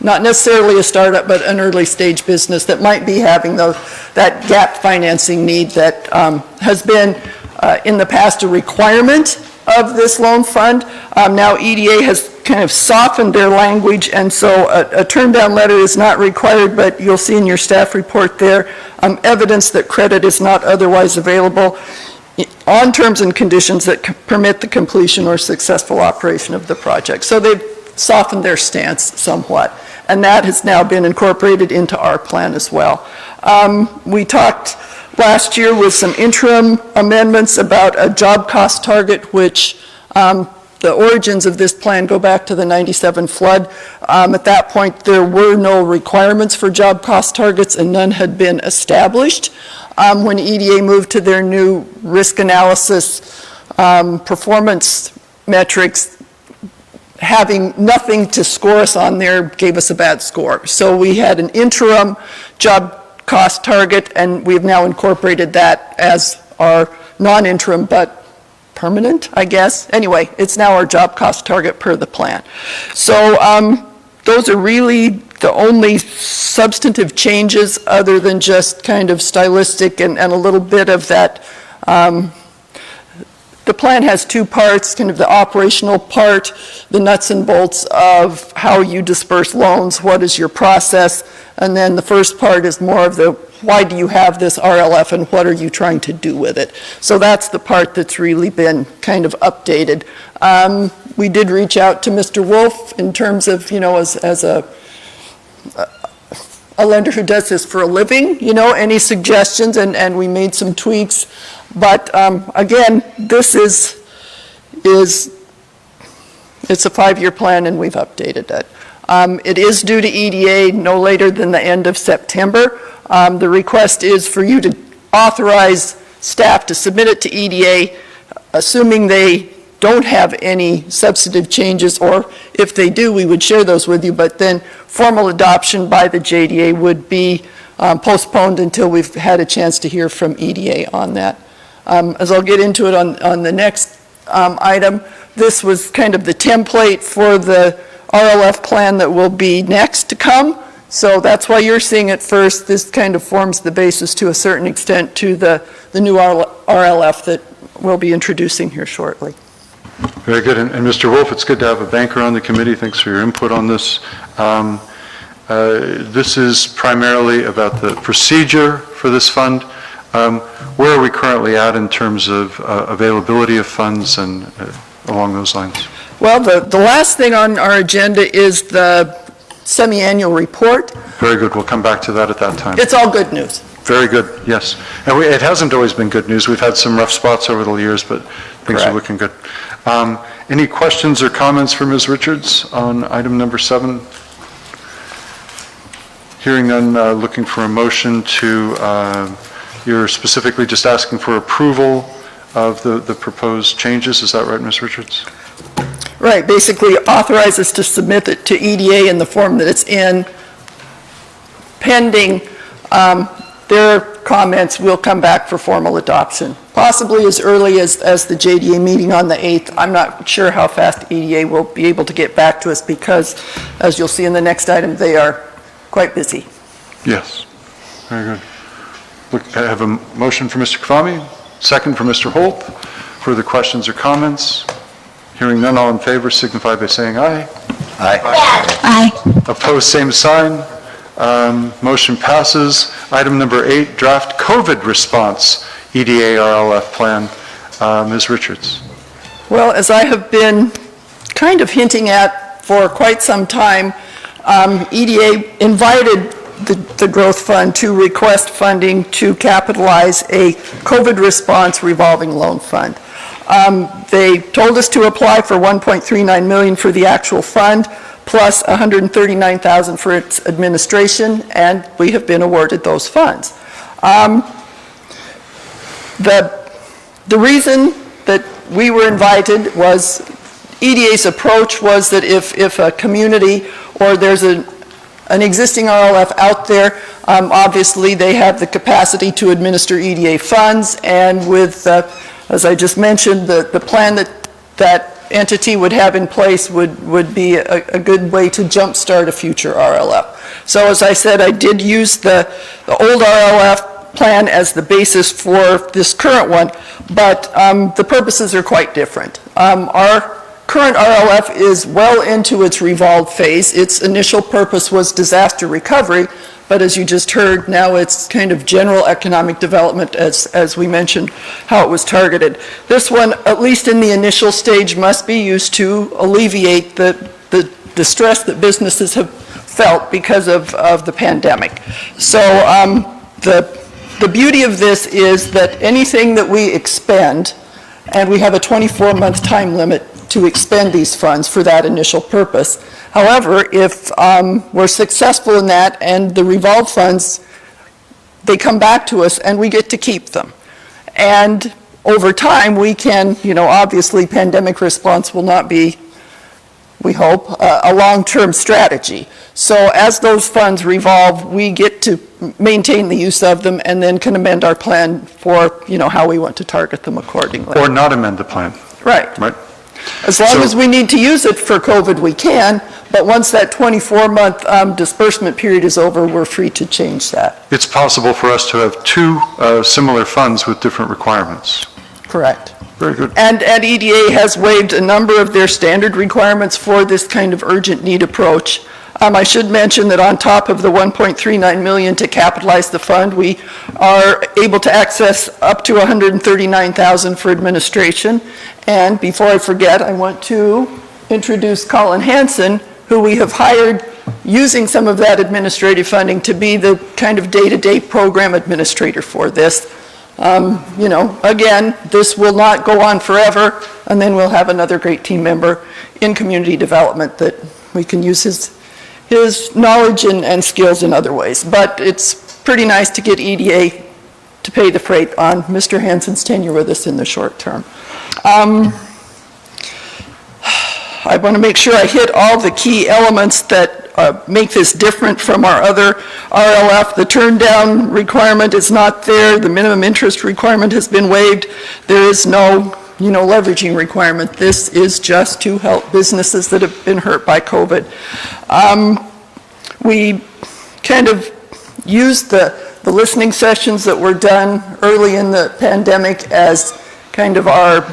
not necessarily a startup, but an early stage business that might be having that gap financing need that has been in the past a requirement of this loan fund. Now EDA has kind of softened their language, and so a turn-down letter is not required, but you'll see in your staff report there evidence that credit is not otherwise available on terms and conditions that permit the completion or successful operation of the project. So they've softened their stance somewhat, and that has now been incorporated into our plan as well. We talked last year with some interim amendments about a job cost target, which the origins of this plan go back to the '97 flood. At that point, there were no requirements for job cost targets, and none had been established. When EDA moved to their new risk analysis performance metrics, having nothing to score us on there gave us a bad score. So we had an interim job cost target, and we've now incorporated that as our non-interim but permanent, I guess. Anyway, it's now our job cost target per the plan. So those are really the only substantive changes other than just kind of stylistic and a little bit of that the plan has two parts, kind of the operational part, the nuts and bolts of how you disperse loans, what is your process, and then the first part is more of the why do you have this RLF and what are you trying to do with it? So that's the part that's really been kind of updated. We did reach out to Mr. Wolf in terms of, as a lender who does this for a living, any suggestions, and we made some tweaks. But again, this is it's a 5-year plan and we've updated it. It is due to EDA no later than the end of September. The request is for you to authorize staff to submit it to EDA, assuming they don't have any substantive changes, or if they do, we would share those with you, but then formal adoption by the JDA would be postponed until we've had a chance to hear from EDA on that. As I'll get into it on the next item, this was kind of the template for the RLF plan that will be next to come. So that's why you're seeing it first. This kind of forms the basis to a certain extent to the new RLF that we'll be introducing here shortly. Very good. And Mr. Wolf, it's good to have a banker on the committee. Thanks for your input on this. This is primarily about the procedure for this fund. Where are we currently at in terms of availability of funds and along those lines? Well, the last thing on our agenda is the semi-annual report. Very good. We'll come back to that at that time. It's all good news. Very good, yes. And it hasn't always been good news. We've had some rough spots over the years, but things are looking good. Any questions or comments for Ms. Richards on item number 7? Hearing none, looking for a motion to, you're specifically just asking for approval of the proposed changes. Is that right, Ms. Richards? Right, basically authorize us to submit it to EDA in the form that it's in. Pending their comments, we'll come back for formal adoption. Possibly as early as the JDA meeting on the 8th. I'm not sure how fast EDA will be able to get back to us because, as you'll see in the next item, they are quite busy. Yes, very good. Look, I have a motion for Mr. Kafami, second for Mr. Holt. Further questions or comments? Hearing none, all in favor signify by saying aye. Aye. Aye. Opposed, same sign. Motion passes. Item number 8, draft COVID response, EDA RLF plan. Ms. Richards. Well, as I have been kind of hinting at for quite some time, EDA invited the Growth Fund to request funding to capitalize a COVID response revolving loan fund. They told us to apply for $1.39 million for the actual fund, plus $139,000 for its administration, and we have been awarded those funds. The reason that we were invited was EDA's approach was that if a community or there's an existing RLF out there, obviously they have the capacity to administer EDA funds, and with as I just mentioned, the plan that entity would have in place would be a good way to jumpstart a future RLF. So as I said, I did use the old RLF plan as the basis for this current one, but the purposes are quite different. Our current RLF is well into its revolve phase. Its initial purpose was disaster recovery, but as you just heard, now it's kind of general economic development as we mentioned how it was targeted. This one, at least in the initial stage, must be used to alleviate the distress that businesses have felt because of the pandemic. So the beauty of this is that anything that we expend, and we have a 24-month time limit to expend these funds for that initial purpose. However, if we're successful in that and the revolve funds, they come back to us and we get to keep them. And over time, we can, obviously pandemic response will not be, we hope, a long-term strategy. So as those funds revolve, we get to maintain the use of them and then can amend our plan for, how we want to target them accordingly. Or not amend the plan. Right. Right. As long as we need to use it for COVID, we can, but once that 24-month disbursement period is over, we're free to change that. It's possible for us to have two similar funds with different requirements. Correct. Very good. And EDA has waived a number of their standard requirements for this kind of urgent need approach. I should mention that on top of the 1.39 million to capitalize the fund, we are able to access up to 139,000 for administration. And before I forget, I want to introduce Colin Hansen, who we have hired using some of that administrative funding to be the kind of day-to-day program administrator for this. You know, again, this will not go on forever, and then we'll have another great team member in community development that we can use his knowledge and skills in other ways. But it's pretty nice to get EDA to pay the freight on Mr. Hansen's tenure with us in the short term. I want to make sure I hit all the key elements that make this different from our other RLF. The turn down requirement is not there. The minimum interest requirement has been waived. There is no, you know, leveraging requirement. This is just to help businesses that have been hurt by COVID. We kind of used the listening sessions that were done early in the pandemic as kind of our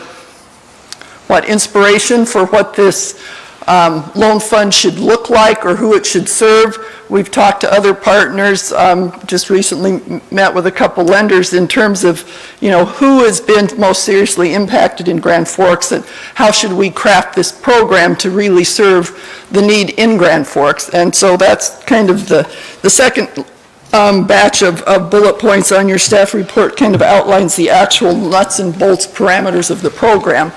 inspiration for what this loan fund should look like or who it should serve. We've talked to other partners, just recently met with a couple lenders in terms of, you know, who has been most seriously impacted in Grand Forks and how should we craft this program to really serve the need in Grand Forks. And so that's kind of the second batch of bullet points on your staff report kind of outlines the actual nuts and bolts parameters of the program.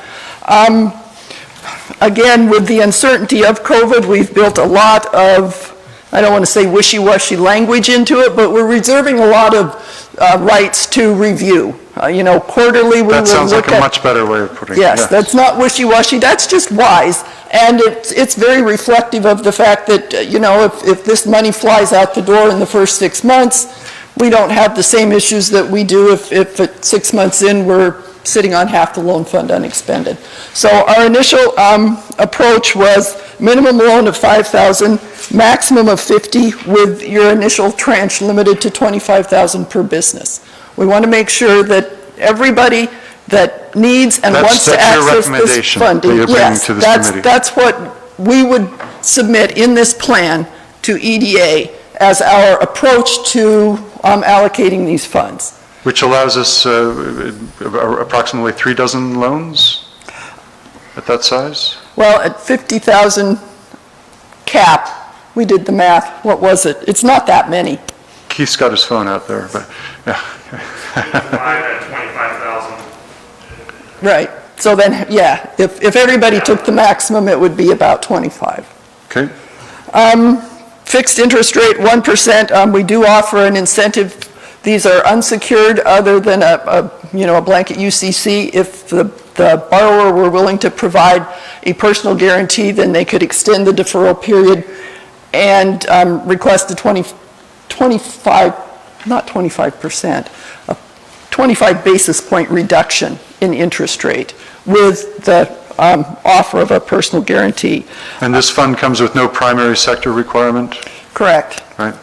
Again, with the uncertainty of COVID, we've built a lot of, I don't want to say wishy-washy language into it, but we're reserving a lot of rights to review. You know, quarterly we will look at... That sounds like a much better way of putting it. Yes, that's not wishy-washy, that's just wise. And it's very reflective of the fact that, you know, if this money flies out the door in the first 6 months, we don't have the same issues that we do if at 6 months in we're sitting on half the loan fund unexpended. So our initial approach was minimum loan of $5,000, maximum of $50,000 with your initial tranche limited to $25,000 per business. We want to make sure that everybody that needs and wants to access this funding, yes, that's what we would submit in this plan to EDA as our approach to allocating these funds. Which allows us approximately 3 dozen loans at that size? Well, at 50,000 cap, we did the math. What was it? It's not that many. Keith's got his phone out there, but yeah. 25,000. Right. So then, yeah, if everybody took the maximum, it would be about 25. Okay. Fixed interest rate, 1%. We do offer an incentive. These are unsecured other than a blanket UCC. If the borrower were willing to provide a personal guarantee, then they could extend the deferral period and request a 25 basis point reduction in interest rate with the offer of a personal guarantee. And this fund comes with no primary sector requirement? Correct. Right.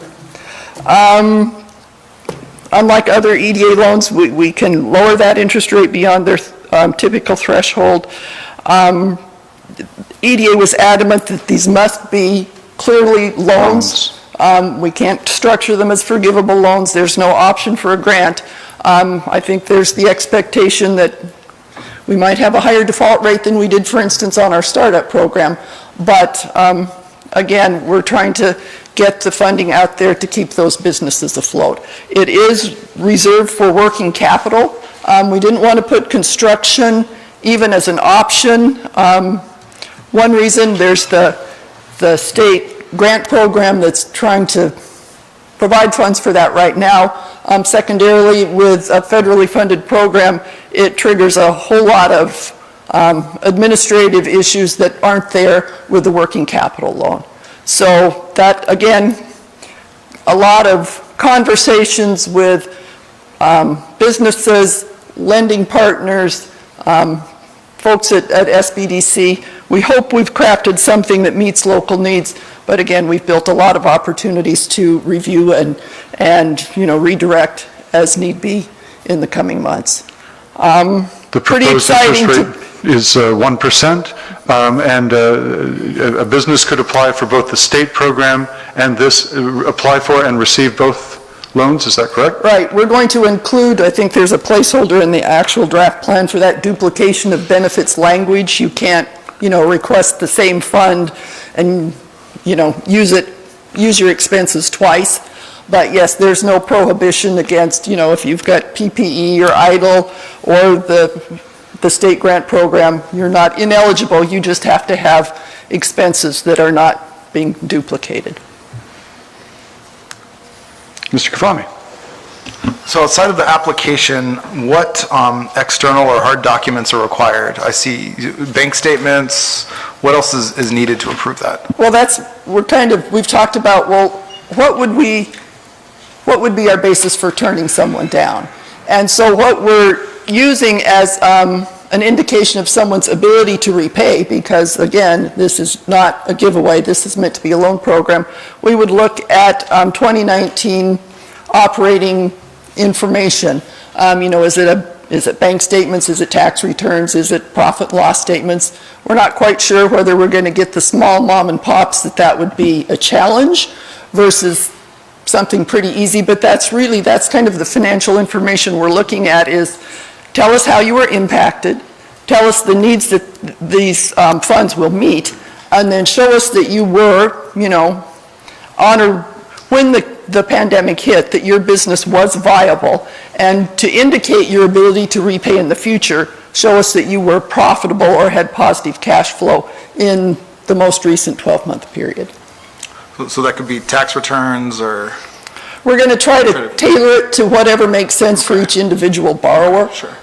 Unlike other EDA loans, we can lower that interest rate beyond their typical threshold. EDA was adamant that these must be clearly loans. We can't structure them as forgivable loans. There's no option for a grant. I think there's the expectation that we might have a higher default rate than we did, for instance, on our startup program. But again, we're trying to get the funding out there to keep those businesses afloat. It is reserved for working capital. We didn't want to put construction even as an option. One reason, there's the state grant program that's trying to provide funds for that right now. Secondarily, with a federally funded program, it triggers a whole lot of administrative issues that aren't there with the working capital loan. So that, again, a lot of conversations with businesses, lending partners, folks at SBDC. We hope we've crafted something that meets local needs, but again, we've built a lot of opportunities to review and redirect as need be in the coming months. The Pretty proposed exciting interest rate is 1%, and a business could apply for both the state program and this, apply for and receive both loans, is that correct? Right, we're going to include, I think there's a placeholder in the actual draft plan for that duplication of benefits language. You can't, request the same fund and, use your expenses twice. But yes, there's no prohibition against, if you've got PPE or EIDL or the state grant program, you're not ineligible, you just have to have expenses that are not being duplicated. Mr. Kafami? So outside of the application, what external or hard documents are required? I see bank statements. What else is needed to approve that? Well, we've talked about, what would be our basis for turning someone down? And so what we're using as an indication of someone's ability to repay, because again, this is not a giveaway, this is meant to be a loan program, we would look at 2019 operating information. Is it bank statements, is it tax returns, is it profit loss statements? We're not quite sure whether we're going to get the small mom and pops that would be a challenge versus something pretty easy, but that's kind of the financial information we're looking at is tell us how you were impacted, tell us the needs that these funds will meet, and then show us that you were, when the pandemic hit, that your business was viable, and to indicate your ability to repay in the future, show us that you were profitable or had positive cash flow in the most recent 12-month period. So that could be tax returns or? We're going to try to tailor it to whatever makes sense for each individual borrower. Sure.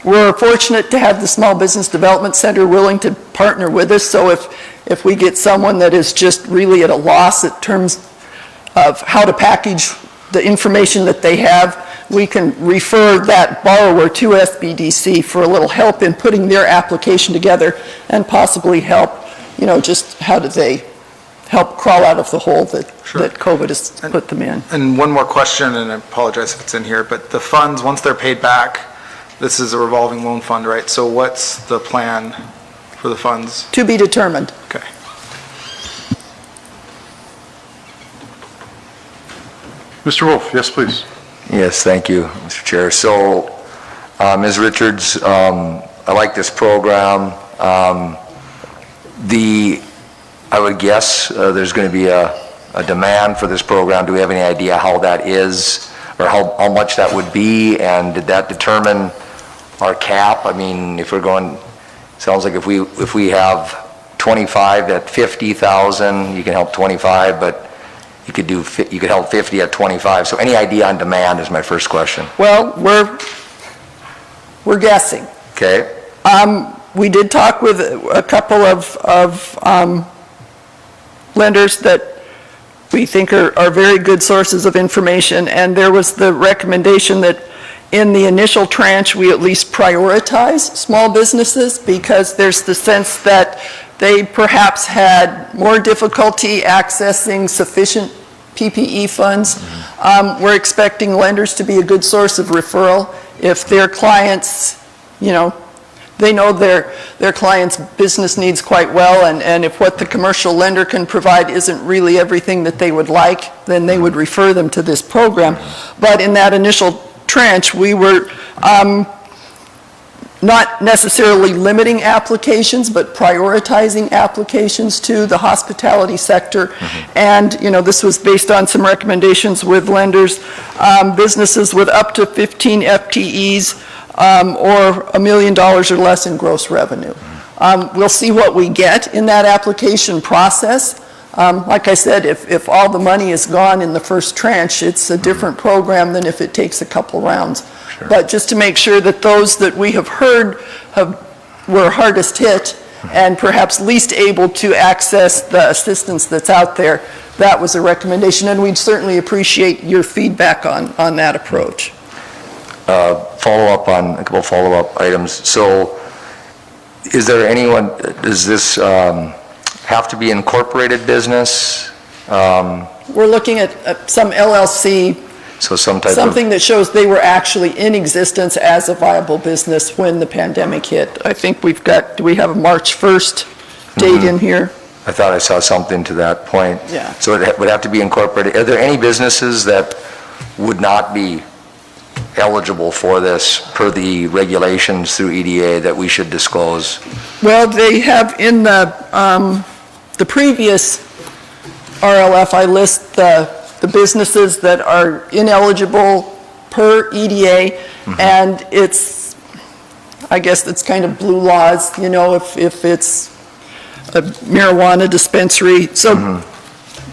We're fortunate to have the Small Business Development Center willing to partner with us, so if we get someone that is just really at a loss in terms of how to package the information that they have, we can refer that borrower to SBDC for a little help in putting their application together and possibly help, just how do they help crawl out of the hole that COVID has put them in. And one more question, and I apologize if it's in here, but the funds, once they're paid back, this is a revolving loan fund, right? So what's the plan for the funds? To be determined. Okay. Mr. Wolf, yes, please. Yes, thank you, Mr. Chair. So, Ms. Richards, I like this program. I would guess there's going to be a demand for this program. Do we have any idea how that is, or how much that would be, and did that determine our cap? I mean, if we're going, sounds like if we have 25 at 50,000, you can help 25, but you could help 50 at 25. So any idea on demand is my first question. Well, we're guessing. Okay. We did talk with a couple of lenders that we think are very good sources of information, and there was the recommendation that in the initial tranche, we at least prioritize small businesses because there's the sense that they perhaps had more difficulty accessing sufficient PPE funds. We're expecting lenders to be a good source of referral if their clients, they know their client's business needs quite well, and if what the commercial lender can provide isn't really everything that they would like, then they would refer them to this program. But in that initial tranche, we were not necessarily limiting applications, but prioritizing applications to the hospitality sector. And, this was based on some recommendations with lenders, businesses with up to 15 FTEs or $1 million or less in gross revenue. We'll see what we get in that application process. Like I said, if all the money is gone in the first tranche, it's a different program than if it takes a couple rounds. Sure. But just to make sure that those that we have heard were hardest hit and perhaps least able to access the assistance that's out there, that was a recommendation, and we'd certainly appreciate your feedback on that approach. Follow-up on a couple follow-up items. So is there anyone, does this have to be incorporated business? We're looking at some LLC So some type of... Something that shows they were actually in existence as a viable business when the pandemic hit. I think we've got, do we have a March 1st date in here? I thought I saw something to that point. Yeah. So it would have to be incorporated. Are there any businesses that would not be eligible for this per the regulations through EDA that we should disclose? Well, they have in the previous RLF, I list the businesses that are ineligible per EDA, and it's, I guess it's kind of blue laws, you know, if it's a marijuana dispensary. So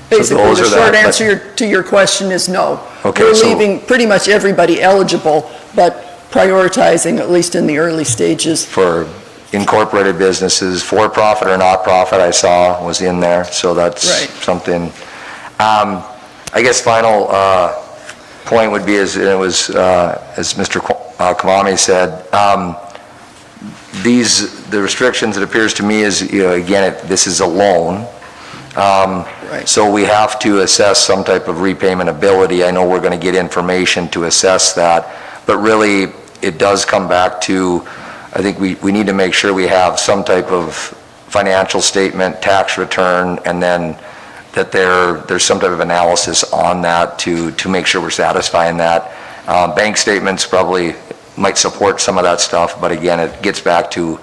basically, those the are short that, but- answer to your question is no. Okay, We're so- leaving pretty much everybody eligible, but prioritizing, at least in the early stages. For incorporated businesses, for-profit or not-profit, I saw was in there, so that's Right. something. I guess final point would be, as it was, as Mr. Kamami said, the restrictions, it appears to me is, you know, again, this is a loan. So we have to assess some type of repayment ability. I know we're going to get information to assess that, but really it does come back to, I think we need to make sure we have some type of financial statement, tax return, and then that there's some type of analysis on that to make sure we're satisfying that. Bank statements probably might support some of that stuff, but again, it gets back to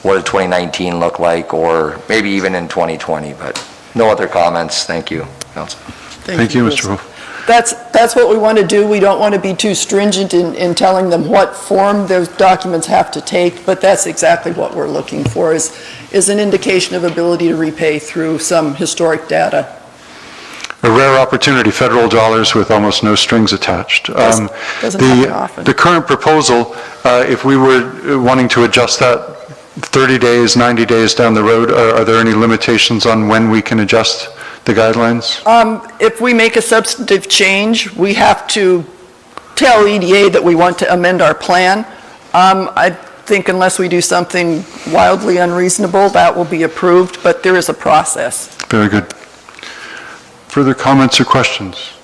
what did 2019 look like, or maybe even in 2020, but no other comments. Thank you, Council. Thank you, Mr. Wolf. That's what we want to do. We don't want to be too stringent in telling them what form those documents have to take, but that's exactly what we're looking for, is an indication of ability to repay through some historic data. A rare opportunity, federal dollars with almost no strings attached. Doesn't happen often. The current proposal, if we were wanting to adjust that 30 days, 90 days down the road, are there any limitations on when we can adjust the guidelines? If we make a substantive change, we have to tell EDA that we want to amend our plan. I think unless we do something wildly unreasonable, that will be approved, but there is a process. Very good. Further comments or questions?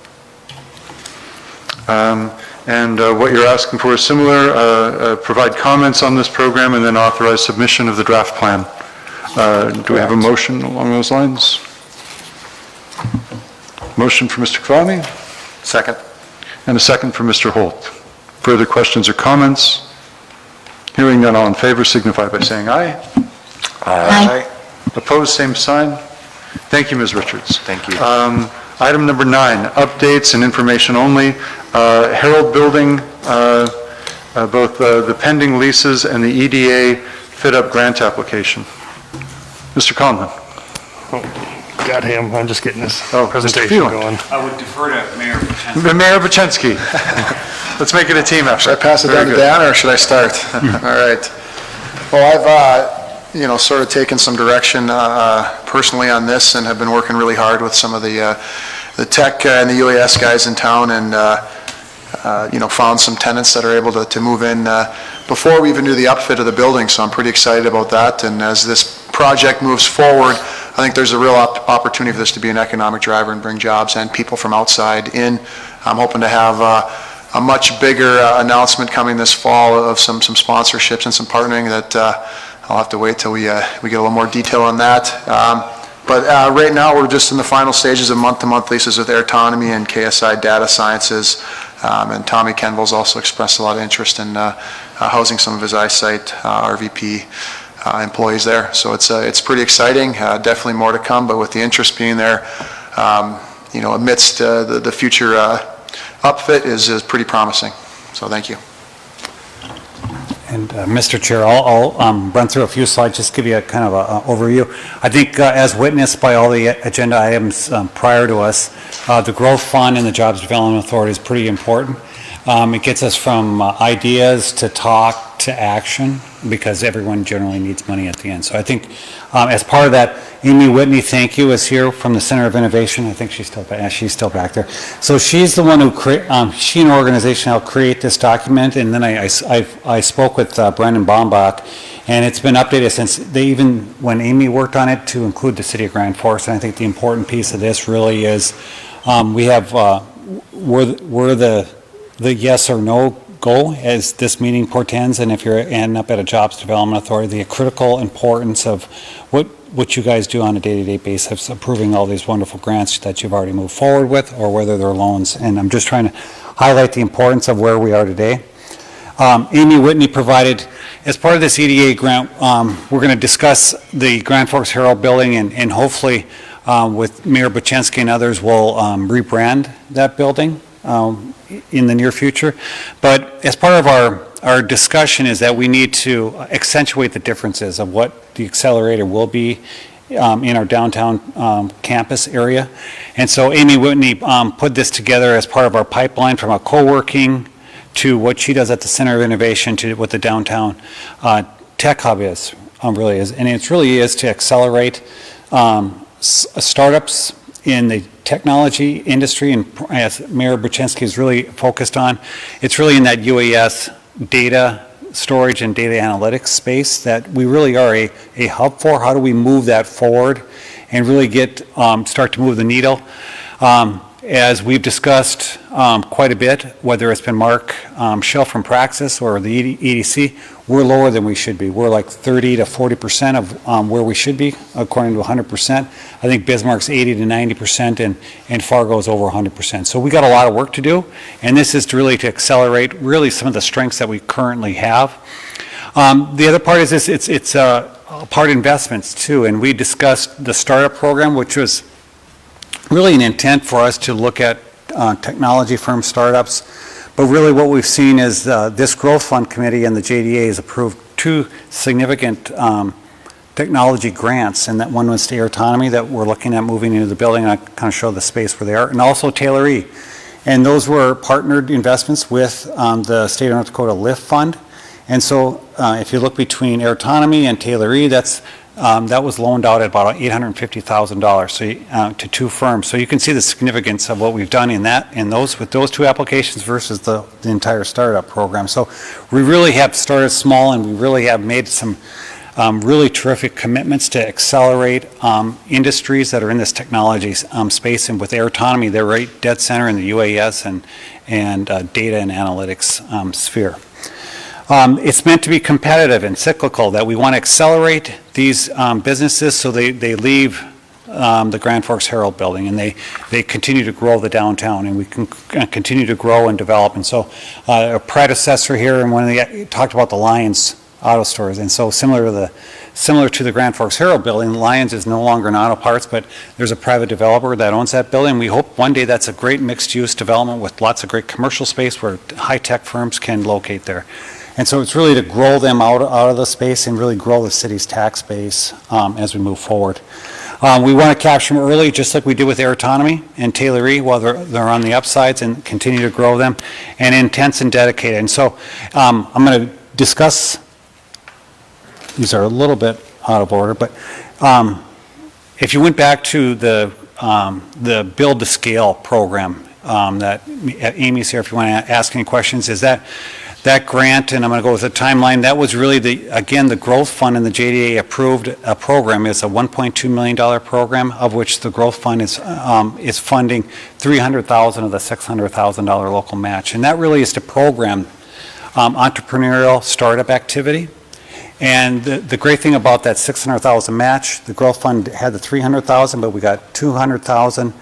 And what you're asking for is similar, provide comments on this program and then authorize submission of the draft plan. Do we have a motion along those lines? Motion for Mr. Kvamme? Second. And a second for Mr. Holt. Further questions or comments? Hearing none, all in favor signify by saying aye. Aye. Opposed, same sign. Thank you, Ms. Richards. Thank you. Item number 9, updates and information only. Herald Building, both the pending leases and the EDA fit-up grant application. Mr. Conlon. Got him, I'm just getting this Oh, Mr. presentation Phelan. going. I would defer to Mayor Pacheco. Mayor Bachenski. Let's make it a team effort. Should I pass it Very down to good. Dan, or should I start? All right. Well, I've, sort of taken some direction personally on this and have been working really hard with some of the tech and the UAS guys in town, and, found some tenants that are able to move in before we even do the upfit of the building, so I'm pretty excited about that. And as this project moves forward, I think there's a real opportunity for this to be an economic driver and bring jobs and people from outside in. I'm hoping to have a much bigger announcement coming this fall of some sponsorships and some partnering that I'll have to wait till we get a little more detail on that. But right now, we're just in the final stages of month-to-month leases with Airtonomy and KSI Data Sciences. And Tommy Kenville's also expressed a lot of interest in housing some of his eyesight RVP employees there. So it's pretty exciting. Definitely more to come, but with the interest being there, amidst the future upfit is pretty promising. So thank you. And Mr. Chair, I'll run through a few slides, just give you a kind of an overview. I think as witnessed by all the agenda items prior to us, the Growth Fund and the Jobs Development Authority is pretty important. It gets us from ideas to talk to action, because everyone generally needs money at the end. So I think as part of that, Amy Whitney, thank you, is here from the Center of Innovation. I think she's still back there. So she's the one who she and her organization helped create this document, and then I spoke with Brandon Baumbach, and it's been updated since when Amy worked on it, to include the city of Grand Forks. And I think the important piece of this really is we have were the yes or no go, as this meeting portends, and if you're ending up at a jobs development authority, the critical importance of what you guys do on a day-to-day basis, approving all these wonderful grants that you've already moved forward with, or whether they're loans. And I'm just trying to highlight the importance of where we are today. Amy Whitney provided, as part of this EDA grant, we're going to discuss the Grand Forks Herald building, and hopefully with Mayor Buczynski and others, we'll rebrand that building in the near future. But as part of our discussion is that we need to accentuate the differences of what the accelerator will be in our downtown campus area. And so Amy Whitney put this together as part of our pipeline, from a co-working to what she does at the Center of Innovation to what the downtown tech hub is, really is. And it really is to accelerate startups in the technology industry, and as Mayor Buczynski is really focused on, it's really in that UAS data storage and data analytics space that we really are a hub for. How do we move that forward and really start to move the needle? As we've discussed quite a bit, whether it's been Mark Schell from Praxis or the EDC, we're lower than we should be. We're like 30 to 40% of where we should be, according to 100%. I think Bismarck's 80 to 90%, and Fargo's over 100%. So we got a lot of work to do, and this is really to accelerate really some of the strengths that we currently have. The other part is this, it's part investments too, and we discussed the startup program, which was really an intent for us to look at technology firm startups. But really what we've seen is this growth fund committee and the JDA has approved two significant technology grants, and that one was to Air Autonomy that we're looking at moving into the building, and I kind of show the space where they are, and also Taylor E. And those were partnered investments with the State of North Dakota LIFT Fund. And so if you look between Air Autonomy and Taylor E, that was loaned out at about $850,000 to two firms. So you can see the significance of what we've done with those two applications versus the entire startup program. So we really have started small, and we really have made some really terrific commitments to accelerate industries that are in this technology space. And with Air Autonomy, they're right dead center in the UAS and data and analytics sphere. It's meant to be competitive and cyclical, that we want to accelerate these businesses so they leave the Grand Forks Herald building, and they continue to grow the downtown, and we can continue to grow and develop. And so a predecessor here, and when they talked about the Lions auto stores, and so similar to the Grand Forks Herald building, Lions is no longer an auto parts, but there's a private developer that owns that building. We hope one day that's a great mixed-use development with lots of great commercial space where high-tech firms can locate there. And so it's really to grow them out of the space and really grow the city's tax base as we move forward. We want to capture them early, just like we did with Air Autonomy and Taylor E, while they're on the upsides, and continue to grow them, and intense and dedicated. And so I'm going to discuss, these are a little bit out of order, but if you went back to the Build to Scale program that Amy's here if you want to ask any questions, is that grant, and I'm going to go with the timeline, that was really the growth fund, and the JDA approved a program. It's a $1.2 million program, of which the growth fund is funding $300,000 of the $600,000 local match. And that really is to program entrepreneurial startup activity. And the great thing about that $600,000 match, the growth fund had the $300,000, but we got $200,000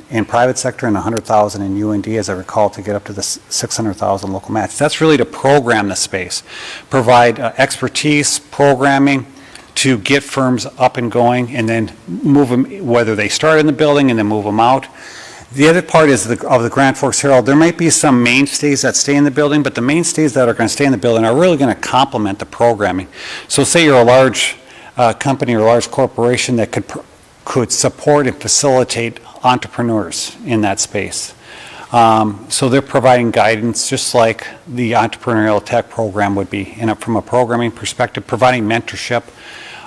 in private sector and $100,000 in UND, as I recall, to get up to the $600,000 local match. That's really to program the space, provide expertise, programming to get firms up and going, and then move them, whether they start in the building and then move them out. The other part is of the Grand Forks Herald. There might be some mainstays that stay in the building, but the mainstays that are going to stay in the building are really going to complement the programming. So say you're a large company or a large corporation that could support and facilitate entrepreneurs in that space. So they're providing guidance just like the entrepreneurial tech program would be, from a programming perspective, providing mentorship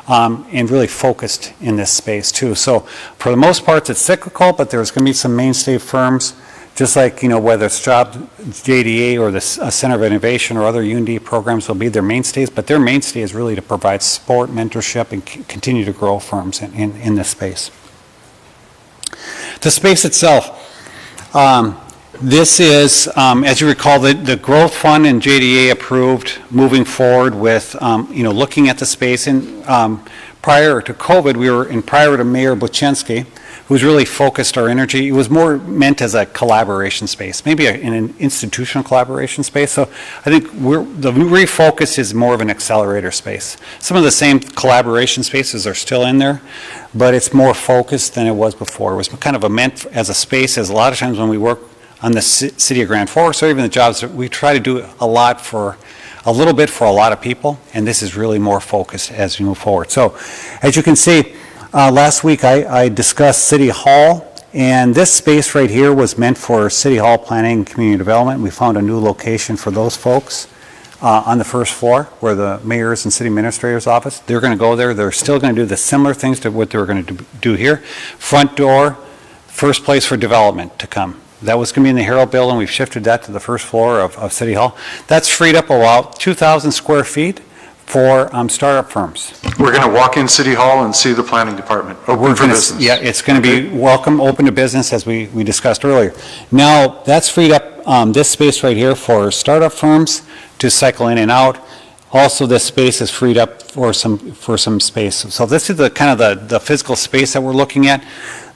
and really focused in this space too. So for the most part it's cyclical, but there's going to be some mainstay firms, just like, whether it's JDA or the Center of Innovation or other UND programs will be their mainstays, but their mainstay is really to provide support, mentorship, and continue to grow firms in this space. The space itself, This is, as you recall, the growth fund and JDA approved moving forward with, looking at the space. And prior to COVID, prior to Mayor Buczynski, who's really focused our energy. It was more meant as a collaboration space, maybe an institutional collaboration space. So I think the refocus is more of an accelerator space. Some of the same collaboration spaces are still in there, but it's more focused than it was before. It was kind of meant as a space, as a lot of times when we work on the city of Grand Forks or even the jobs, we try to do a little bit for a lot of people, and this is really more focused as we move forward. So as you can see, last week I discussed City Hall, and this space right here was meant for City Hall planning and community development. We found a new location for those folks on the first floor where the mayor's and city administrator's office. They're going to go there. They're still going to do the similar things to what they were going to do here. Front door, first place for development to come. That was going to be in the Herald Building. We've shifted that to the first floor of City Hall. That's freed up about 2,000 square feet for startup firms. We're going to walk in City Hall and see the planning department, open for business. Yeah, it's going to be welcome, open to business, as we discussed earlier. Now, that's freed up this space right here for startup firms to cycle in and out. Also, this space is freed up for some space. So this is the kind of the physical space that we're looking at.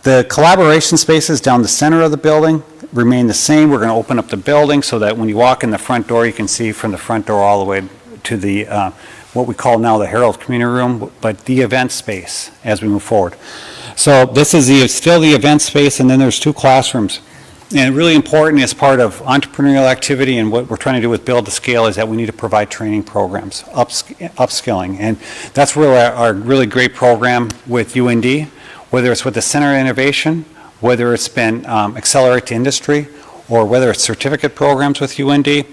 The collaboration spaces down the center of the building remain the same. We're going to open up the building so that when you walk in the front door, you can see from the front door all the way to the what we call now the Herald Community Room, but the event space as we move forward. So this is still the event space, and then there's 2 classrooms. And really important as part of entrepreneurial activity and what we're trying to do with Build to Scale is that we need to provide training programs, upskilling. And that's really our really great program with UND, whether it's with the Center of Innovation, whether it's been Accelerate to Industry, or whether it's certificate programs with UND,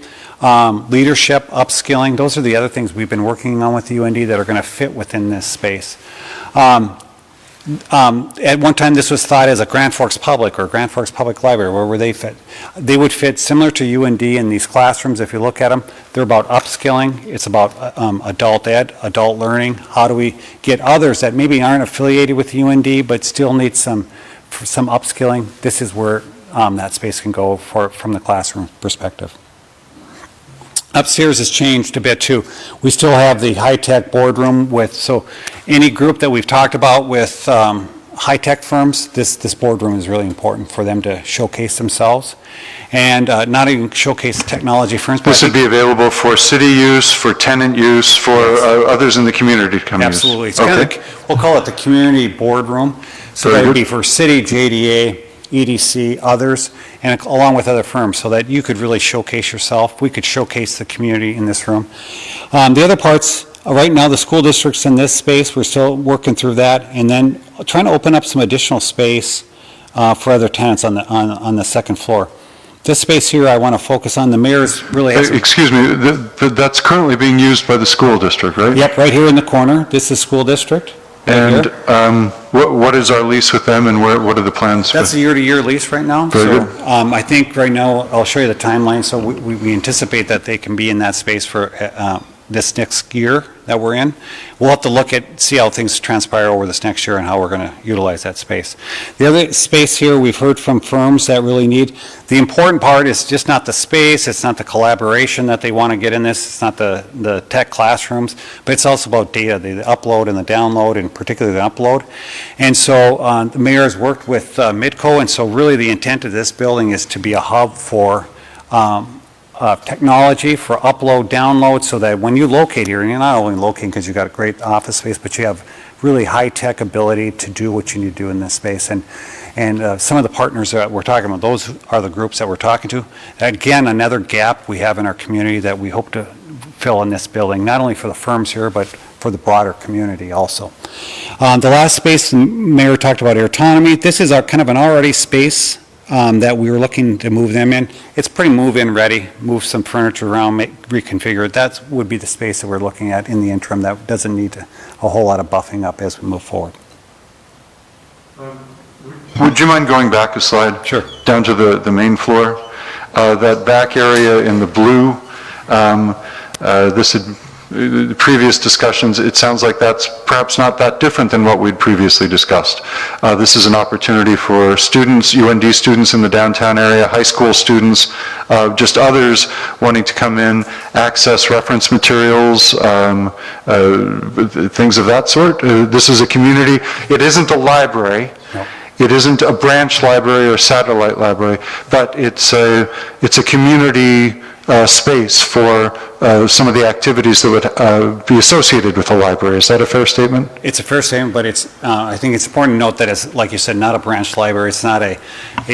leadership, upskilling. Those are the other things we've been working on with UND that are going to fit within this space. At one time, this was thought as a Grand Forks Public or Grand Forks Public Library. Where would they fit? They would fit similar to UND in these classrooms. If you look at them, they're about upskilling. It's about adult ed, adult learning. How do we get others that maybe aren't affiliated with UND but still need some upskilling? This is where that space can go from the classroom perspective. Upstairs has changed a bit too. We still have the high-tech boardroom so any group that we've talked about with high-tech firms, this boardroom is really important for them to showcase themselves and not even showcase technology firms. This would be available for city use, for tenant use, for others in the community to come use. Absolutely. It's kind of we'll call it the community boardroom. So that would be for city, JDA, EDC, others, and along with other firms, so that you could really showcase yourself. We could showcase the community in this room. The other parts, right now the school district's in this space. We're still working through that, and then trying to open up some additional space for other tenants on the second floor. This space here I want to focus on. The mayor's really has... Excuse me, that's currently being used by the school district, right? Yep, right here in the corner. This is school district. And what is our lease with them, and what are the plans? That's a year-to-year lease right now. Very good. I think right now, I'll show you the timeline, so we anticipate that they can be in that space for this next year that we're in. We'll have to see how things transpire over this next year and how we're going to utilize that space. The other space here, we've heard from firms that really need, the important part is just not the space, it's not the collaboration that they want to get in this, it's not the tech classrooms, but it's also about data, the upload and the download, and particularly the upload. And so the mayor has worked with Midco, and so really the intent of this building is to be a hub for technology for upload, download, so that when you locate here, and you're not only locating because you've got a great office space, but you have really high-tech ability to do what you need to do in this space. And some of the partners that we're talking about, those are the groups that we're talking to. Again, another gap we have in our community that we hope to fill in this building, not only for the firms here, but for the broader community also. The last space, the mayor talked about air autonomy. This is our kind of an already space that we were looking to move them in. It's pretty move-in ready, move some furniture around, reconfigure it. That would be the space that we're looking at in the interim. That doesn't need a whole lot of buffing up as we move forward. Would you mind going back a slide? Sure. Down to the main floor? That back area in the blue, this had the previous discussions, it sounds like that's perhaps not that different than what we'd previously discussed. This is an opportunity for students, UND students in the downtown area, high school students, just others wanting to come in, access reference materials, things of that sort. This is a community, it isn't a library. No. It isn't a branch library or satellite library, but it's a community space for some of the activities that would be associated with a library. Is that a fair statement? It's a fair statement, but it's, I think it's important to note that it's, like you said, not a branch library. It's not a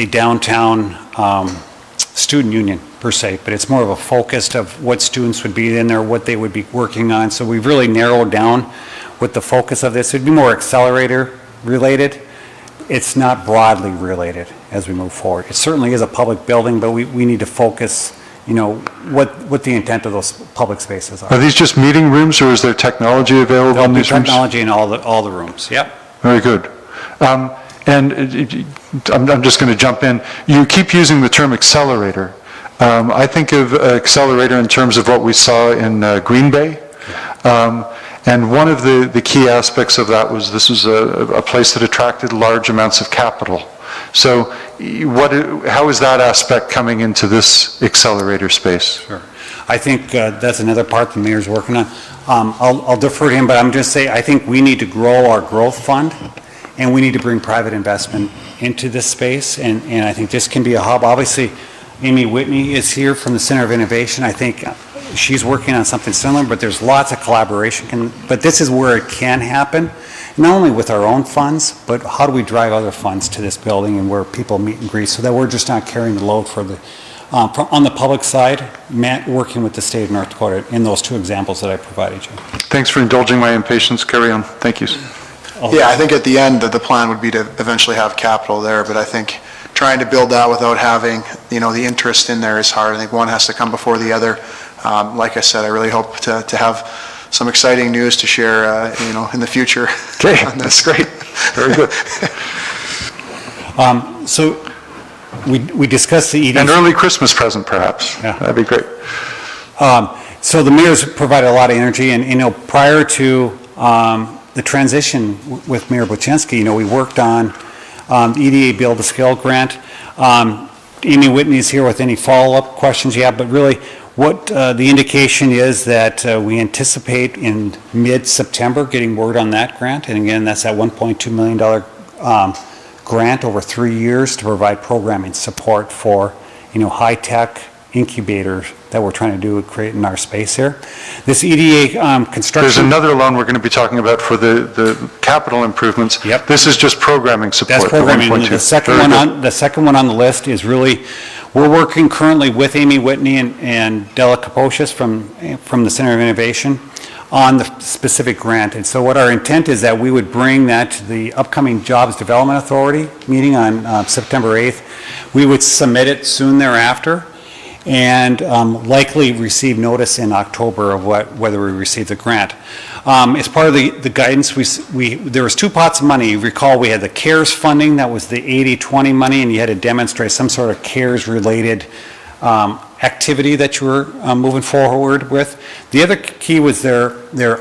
downtown student union per se, but it's more of a focus of what students would be in there, what they would be working on. So we've really narrowed down what the focus of this. It'd be more accelerator related. It's not broadly related as we move forward. It certainly is a public building, but we need to focus, you know, what the intent of those public spaces are. Are these just meeting rooms, or is there technology available in these rooms? Technology in all the rooms, yep. Very good. And I'm just going to jump in. You keep using the term accelerator. I think of accelerator in terms of what we saw in Green Bay. And one of the key aspects of that was this was a place that attracted large amounts of capital. So how is that aspect coming into this accelerator space? Sure. I think that's another part the mayor's working on. I'll defer to him, but I'm just saying I think we need to grow our growth fund, and we need to bring private investment into this space, and I think this can be a hub. Obviously, Amy Whitney is here from the Center of Innovation. I think she's working on something similar, but there's lots of collaboration. But this is where it can happen, not only with our own funds, but how do we drive other funds to this building and where people meet and greet, so that we're just not carrying the load for the, on the public side, Matt working with the state of North Dakota in those two examples that I provided you. Thanks for indulging my impatience. Carry on. Thank you. Yeah, I think at the end, the plan would be to eventually have capital there, but I think trying to build that without having, you know, the interest in there is hard. I think one has to come before the other. Like I said, I really hope to have some exciting news to share, you know, in the future. Okay, that's great. Very good. So we discussed the ED. An early Christmas present, perhaps. Yeah. That'd be great. So the mayor's provided a lot of energy, and, you know, prior to the transition with Mayor Buczynski, you know, we worked on the EDA Build a Skill grant. Amy Whitney's here with any follow-up questions you have, but really what the indication is that we anticipate in mid-September getting word on that grant. And again, that's that $1.2 million grant over 3 years to provide programming support for, you know, high-tech incubators that we're trying to do and create in our space here. This EDA construction... There's another loan we're going to be talking about for the capital improvements. Yep. This is just programming support. That's programming. The second one on the list is really, we're working currently with Amy Whitney and Della Kaposias from the Center of Innovation on the specific grant. And so what our intent is that we would bring that to the upcoming Jobs Development Authority meeting on September 8th. We would submit it soon thereafter, and likely receive notice in October of whether we receive the grant. As part of the guidance, there was two pots of money. You recall we had the CARES funding, that was the 80-20 money, and you had to demonstrate some sort of CARES-related activity that you were moving forward with. The other key was their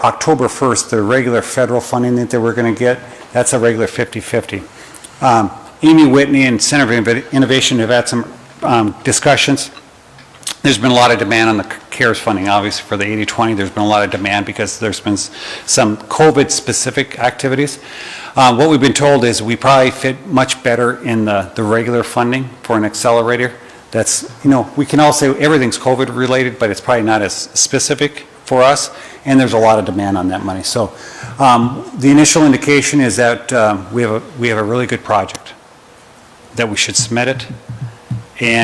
October 1st, their regular federal funding that they were going to get. That's a regular 50-50. Amy Whitney and Center of Innovation have had some discussions. There's been a lot of demand on the CARES funding, obviously, for the 80-20. There's been a lot of demand because there's been some COVID-specific activities. What we've been told is we probably fit much better in the regular funding for an accelerator. That's, you know, we can all say everything's COVID-related, but it's probably not as specific for us, and there's a lot of demand on that money. So the initial indication is that we have a really good project, that we should submit it.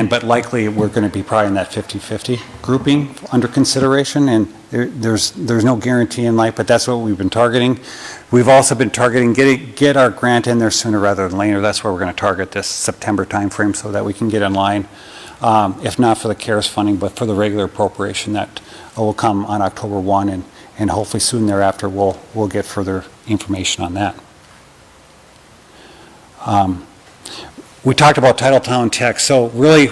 But likely we're going to be probably in that 50-50 grouping under consideration, and there's no guarantee in life, but that's what we've been targeting. We've also been targeting get our grant in there sooner rather than later. That's where we're going to target this September timeframe so that we can get in line, if not for the CARES funding, but for the regular appropriation that will come on October 1, and hopefully soon thereafter we'll get further information on that. We talked about Titletown Tech. So really,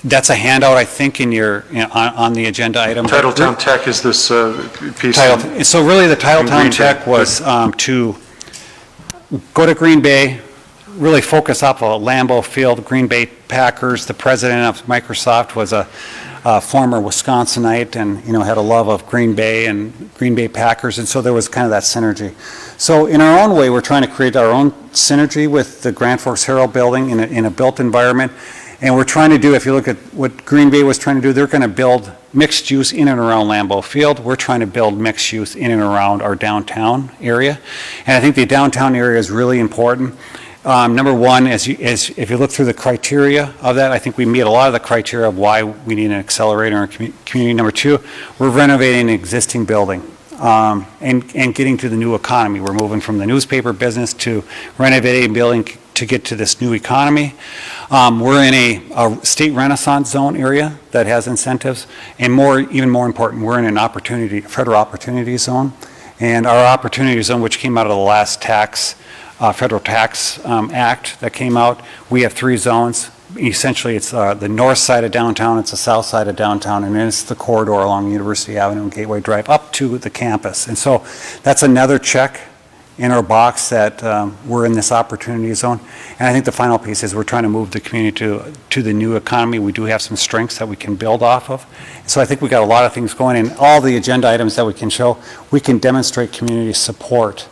That's a handout, I think, in your, on the agenda item. Titletown Tech is this piece. So really, the Titletown Green Tech Bay. was to go to Green Bay, really focus off of Lambeau Field, Green Bay Packers. The president of Microsoft was a former Wisconsinite and, had a love of Green Bay and Green Bay Packers, and so there was kind of that synergy. So in our own way, we're trying to create our own synergy with the Grand Forks Herald building in a built environment. And we're trying to do, if you look at what Green Bay was trying to do, they're going to build mixed use in and around Lambeau Field. We're trying to build mixed use in and around our downtown area. And I think the downtown area is really important. Number one, if you look through the criteria of that, I think we meet a lot of the criteria of why we need an accelerator in our community. Number two, we're renovating an existing building. And getting to the new economy. We're moving from the newspaper business to renovating a building to get to this new economy. We're in a state renaissance zone area that has incentives, and even more important, we're in an federal opportunity zone. And our opportunity zone, which came out of the last federal tax act that came out, we have 3 zones. Essentially, it's the north side of downtown, it's the south side of downtown, and then it's the corridor along University Avenue and Gateway Drive up to the campus. And so that's another check in our box that we're in this opportunity zone. And I think the final piece is we're trying to move the community to the new economy. We do have some strengths that we can build off of. So I think we got a lot of things going, and all the agenda items that we can show, we can demonstrate community support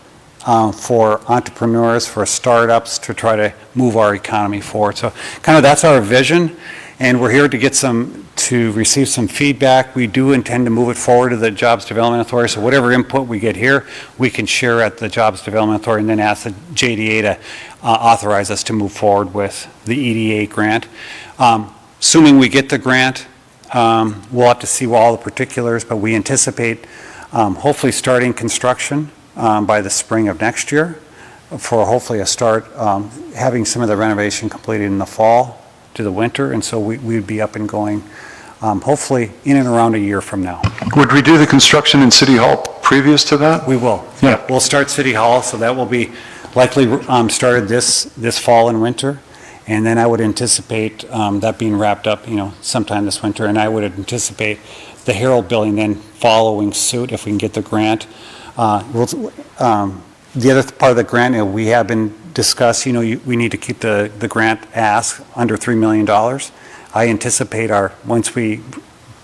for entrepreneurs, for startups, to try to move our economy forward. So kind of that's our vision, and we're here to receive some feedback. We do intend to move it forward to the Jobs Development Authority, so whatever input we get here, we can share at the Jobs Development Authority and then ask the JDA to authorize us to move forward with the EDA grant. Assuming we get the grant, we'll have to see all the particulars, but we anticipate hopefully starting construction by the spring of next year, for hopefully a start, having some of the renovation completed in the fall to the winter, and so we'd be up and going hopefully in and around a year from now. Would we do the construction in City Hall previous to that? We will. Yeah. We'll start City Hall, so that will be likely started this fall and winter, and then I would anticipate that being wrapped up, sometime this winter, and I would anticipate the Herald building then following suit if we can get the grant. The other part of the grant, we have been discussed, we need to keep the grant ask under $3 million. I anticipate once we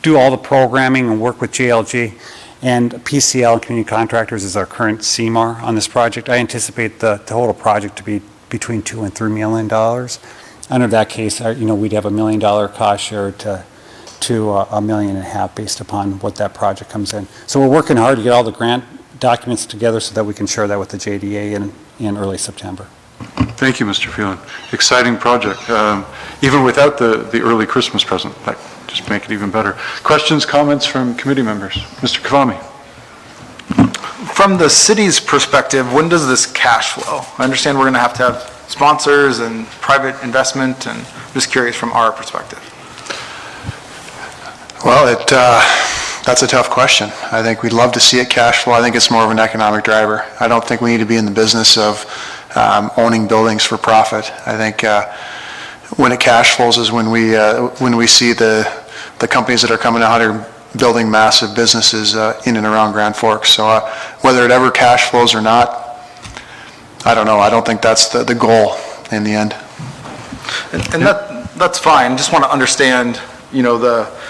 do all the programming and work with JLG and PCL and Community Contractors is our current CMAR on this project, I anticipate the total project to be between $2 and $3 million. Under that case, we'd have $1 million cost share to $1.5 million based upon what that project comes in. So we're working hard to get all the grant documents together so that we can share that with the JDA in early September. Thank you, Mr. Phelan. Exciting project. Even without the early Christmas present, that just make it even better. Questions, comments from committee members? Mr. Kavami. From the city's perspective, when does this cash flow? I understand we're going to have sponsors and private investment, and I'm just curious from our perspective. Well, that's a tough question. I think we'd love to see it cash flow. I think it's more of an economic driver. I don't think we need to be in the business of owning buildings for profit. I think when it cash flows is when we see the companies that are coming out here building massive businesses in and around Grand Forks. So whether it ever cash flows or not, I don't know. I don't think that's the goal in the end. And that's fine. Just want to understand, the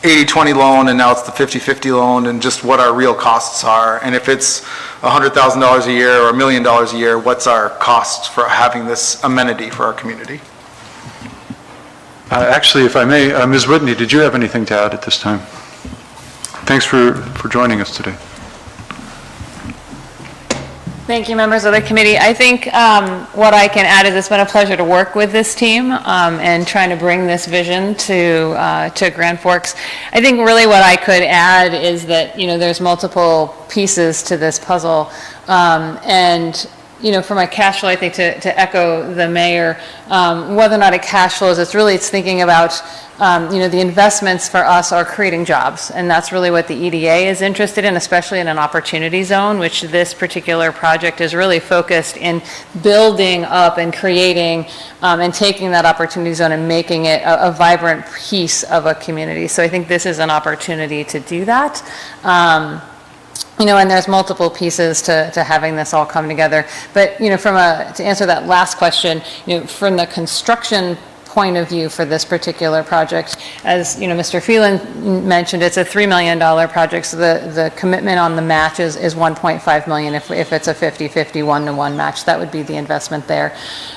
80-20 loan, and now it's the 50-50 loan, and just what our real costs are. And if it's $100,000 a year or $1 million a year, what's our costs for having this amenity for our community? Actually, if I may, Ms. Whitney, did you have anything to add at this time? Thanks for joining us today. Thank you, members of the committee. I think what I can add is it's been a pleasure to work with this team and trying to bring this vision to Grand Forks. I think really what I could add is that, there's multiple pieces to this puzzle. And from a cash flow, I think to echo the mayor, whether or not it cash flows, it's thinking about, the investments for us are creating jobs. And that's really what the EDA is interested in, especially in an opportunity zone, which this particular project is really focused in building up and creating and taking that opportunity zone and making it a vibrant piece of a community. So I think this is an opportunity to do that. And there's multiple pieces to having this all come together. But, to answer that last question, from the construction point of view for this particular project, as, Mr. Phelan mentioned, it's a $3 million project, so the commitment on the match is $1.5 million if it's a 50-50 1-to-1 match. That would be the investment there.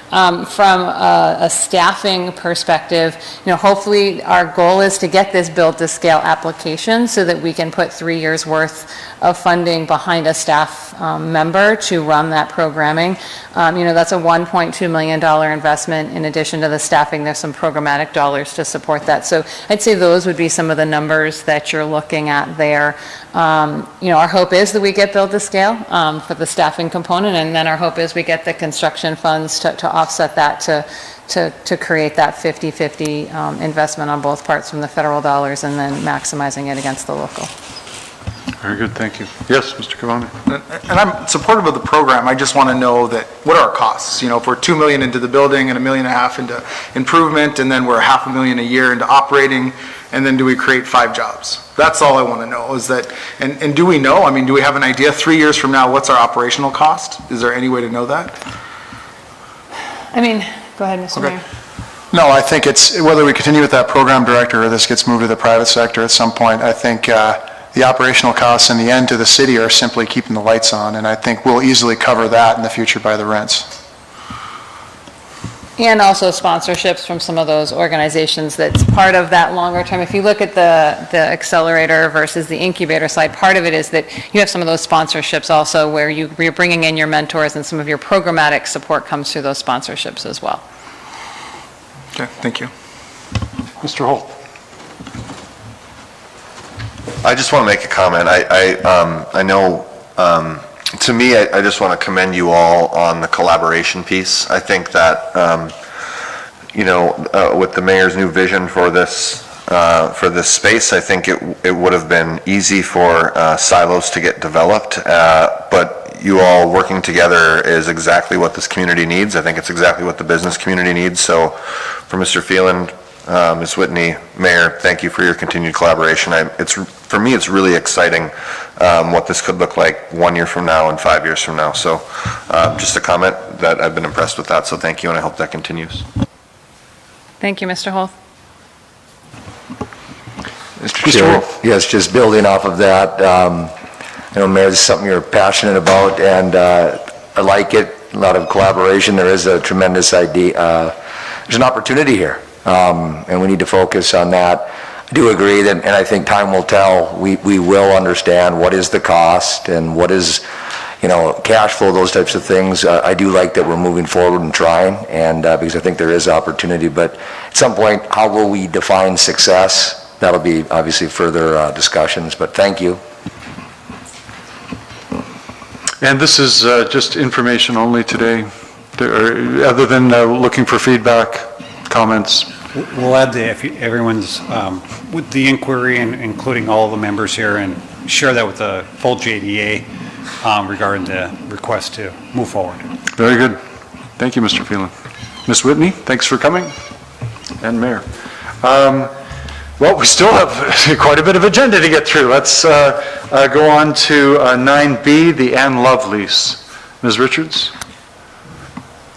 From a staffing perspective, hopefully our goal is to get this build-to-scale application so that we can put 3 years' worth of funding behind a staff member to run that programming. That's a $1.2 million investment. In addition to the staffing, there's some programmatic dollars to support that. So I'd say those would be some of the numbers that you're looking at there. Our hope is that we get build-to-scale for the staffing component, and then our hope is we get the construction funds to offset that to create that 50-50 investment on both parts from the federal dollars and then maximizing it against the local. Very good, thank you. Yes, Mr. Cavani? And I'm supportive of the program. I just want to know that, what are our costs? If we're $2 million into the building and $1.5 million into improvement, and then we're $500,000 a year into operating, and then do we create 5 jobs? That's all I want to know is that, and do we know, do we have an idea 3 years from now, what's our operational cost? Is there any way to know that? Go ahead, Mr. Mayor. No, I think it's, whether we continue with that program director or this gets moved to the private sector at some point, I think the operational costs in the end to the city are simply keeping the lights on, and I think we'll easily cover that in the future by the rents. And also sponsorships from some of those organizations that's part of that longer term. If you look at the accelerator versus the incubator side, part of it is that you have some of those sponsorships also where you're bringing in your mentors and some of your programmatic support comes through those sponsorships as well. Okay, thank you. Mr. Holt? I just want to make a comment. I know, to me, I just want to commend you all on the collaboration piece. I think that, with the mayor's new vision for this space, I think it would have been easy for silos to get developed, but you all working together is exactly what this community needs. I think it's exactly what the business community needs. So for Mr. Phelan, Ms. Whitney, Mayor, thank you for your continued collaboration. For me, it's really exciting what this could look like 1 year from now and 5 years from now. So just a comment that I've been impressed with that. So thank you, and I hope that continues. Thank you, Mr. Holt. Mr. Chair, yes, just building off of that, Mayor, this is something you're passionate about, and I like it. A lot of collaboration. There is a tremendous idea. There's an opportunity here, and we need to focus on that. I do agree that, and I think time will tell, we will understand what is the cost and what is, cash flow, those types of things. I do like that we're moving forward and trying, and because I think there is opportunity, but at some point, how will we define success? That'll be obviously further discussions, but thank you. And this is just information only today, other than looking for feedback, comments. We'll add if everyone's, with the inquiry and including all the members here, and share that with the full JDA regarding the request to move forward. Very good. Thank you, Mr. Phelan. Ms. Whitney, thanks for coming, and Mayor. Well, we still have quite a bit of agenda to get through. Let's go on to 9B, the Ann Love lease. Ms. Richards,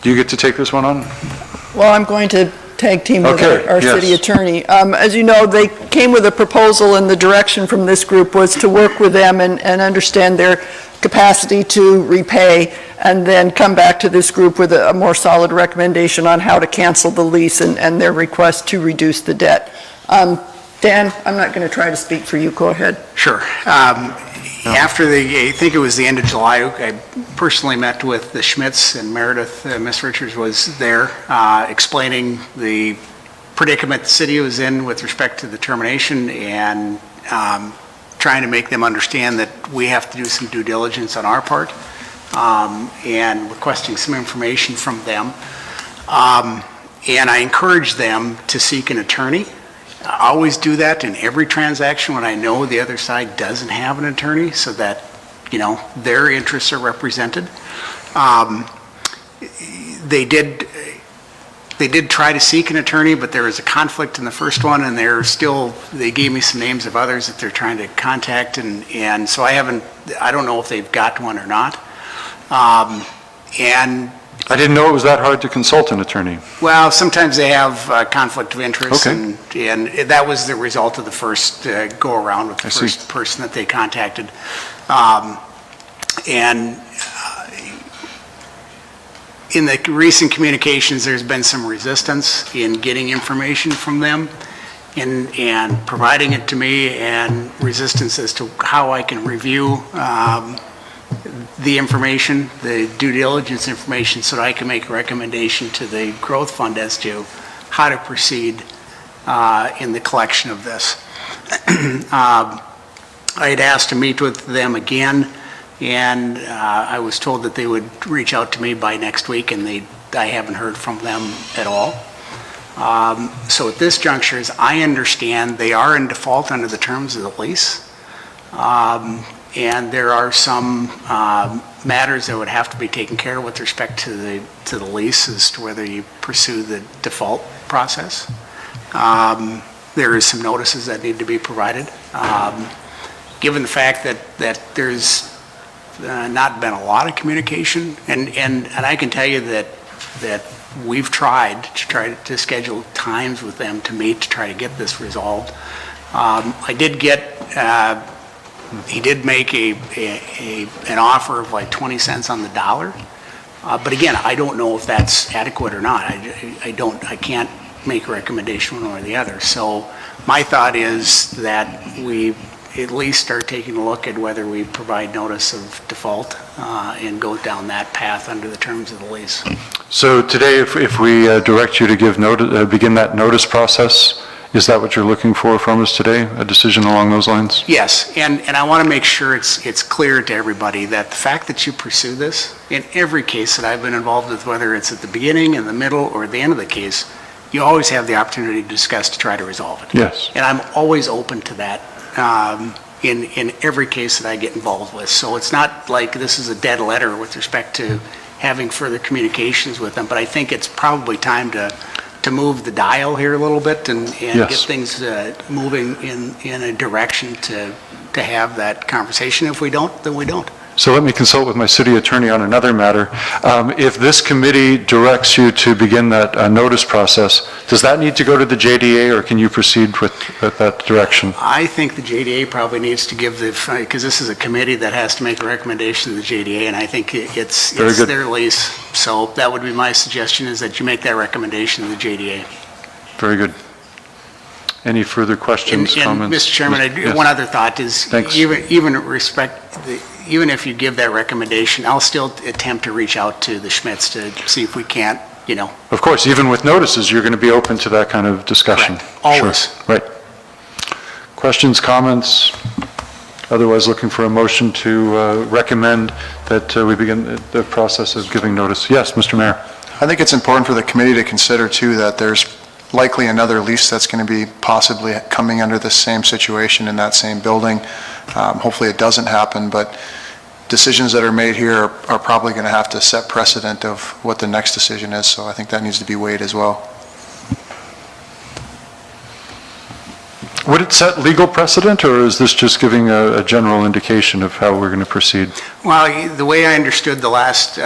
do you get to take this one on? Well, I'm going to tag team with our yes. city attorney. As you know, they came with a proposal, and the direction from this group was to work with them and understand their capacity to repay, and then come back to this group with a more solid recommendation on how to cancel the lease and their request to reduce the debt. Dan, I'm not going to try to speak for you. Go ahead. Sure. After I think it was the end of July, I personally met with the Schmitz and Meredith. Ms. Richards was there explaining the predicament the city was in with respect to the termination, and trying to make them understand that we have to do some due diligence on our part and requesting some information from them. And I encourage them to seek an attorney. I always do that in every transaction when I know the other side doesn't have an attorney, so that, you know, their interests are represented. They did try to seek an attorney, but there was a conflict in the first one, and they gave me some names of others that they're trying to contact, and so I don't know if they've got one or not. And I didn't know it was that hard to consult an attorney. well, sometimes they have conflict of interest, Okay. and that was the result of the first go-around with the I see. first person that they contacted. And in the recent communications, there's been some resistance in getting information from them and providing it to me, and resistance as to how I can review the information, the due diligence information, so that I can make a recommendation to the growth fund as to how to proceed in the collection of this. I had asked to meet with them again, and I was told that they would reach out to me by next week, and I haven't heard from them at all. So at this juncture, as I understand, they are in default under the terms of the lease. And there are some matters that would have to be taken care of with respect to the lease as to whether you pursue the default process. There is some notices that need to be provided. Given the fact that there's not been a lot of communication, and I can tell you that we've tried to schedule times with them to meet to try to get this resolved. I did get he did make an offer of like 20 cents on the dollar. But again, I don't know if that's adequate or not. I can't make a recommendation one way or the other. So my thought is that we at least start taking a look at whether we provide notice of default and go down that path under the terms of the lease. So today, if we direct you to give begin that notice process, is that what you're looking for from us today, a decision along those lines? Yes, and I want to make sure it's clear to everybody that the fact that you pursue this, in every case that I've been involved with, whether it's at the beginning, in the middle, or at the end of the case, you always have the opportunity to discuss to try to resolve it. Yes. And I'm always open to that in every case that I get involved with. So it's not like this is a dead letter with respect to having further communications with them, but I think it's probably time to move the dial here a little bit and Yes. get things moving in a direction to have that conversation. If we don't, then we don't. So let me consult with my city attorney on another matter. If this committee directs you to begin that notice process, does that need to go to the JDA, or can you proceed with that direction? I think the JDA probably needs to give because this is a committee that has to make a recommendation to the JDA, and I think it's Very good. their lease. So that would be my suggestion, is that you make that recommendation to the JDA. Very good. Any further questions, And comments? Mr. Chairman, Yes. one other thought is, Thanks. even if you give that recommendation, I'll still attempt to reach out to the Schmitz to see if we can't, Of course, even with notices, you're going to be open to that kind of discussion. Correct. Always. Sure. Right. Questions, comments? Otherwise, looking for a motion to recommend that we begin the process of giving notice. Yes, Mr. Mayor. I think it's important for the committee to consider too that there's likely another lease that's going to be possibly coming under the same situation in that same building. Hopefully it doesn't happen, but decisions that are made here are probably going to have to set precedent of what the next decision is, so I think that needs to be weighed as well. Would it set legal precedent, or is this just giving a general indication of how we're going to proceed? Well, the way I understood the last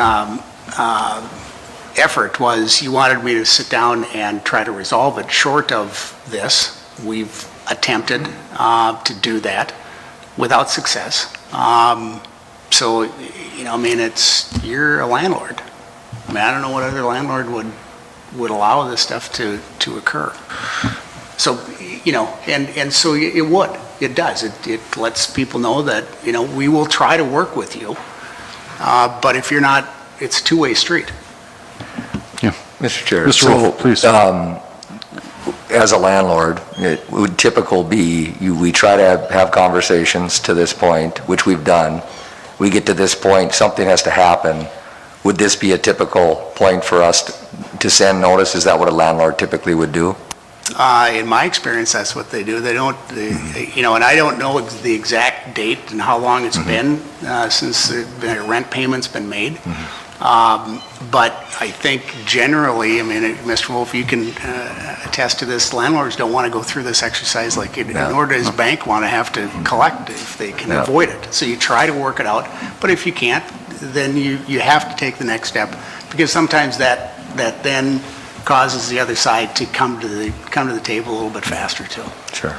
effort was you wanted me to sit down and try to resolve it. Short of this, we've attempted to do that without success. So, you're a landlord. I don't know what other landlord would allow this stuff to occur. So, and so it does. It lets people know that, we will try to work with you, but if you're not, it's a two-way street. Yeah. Mr. Chair. Mr. Wolf, please. As a landlord, it would typical be, we try to have conversations to this point, which we've done, we get to this point, something has to happen. Would this be a typical point for us to send notice? Is that what a landlord typically would do? In my experience, that's what they do. They don't, you know, and I don't know the exact date and how long it's been since the rent payment's been made. But I think generally, I mean, Mr. Wolf, you can attest to this, landlords don't want to go through this exercise like it, nor does bank want to have to collect if they can avoid it. So you try to work it out, but if you can't, then you have to take the next step, because sometimes that then causes the other side to come to the table a little bit faster too. Sure.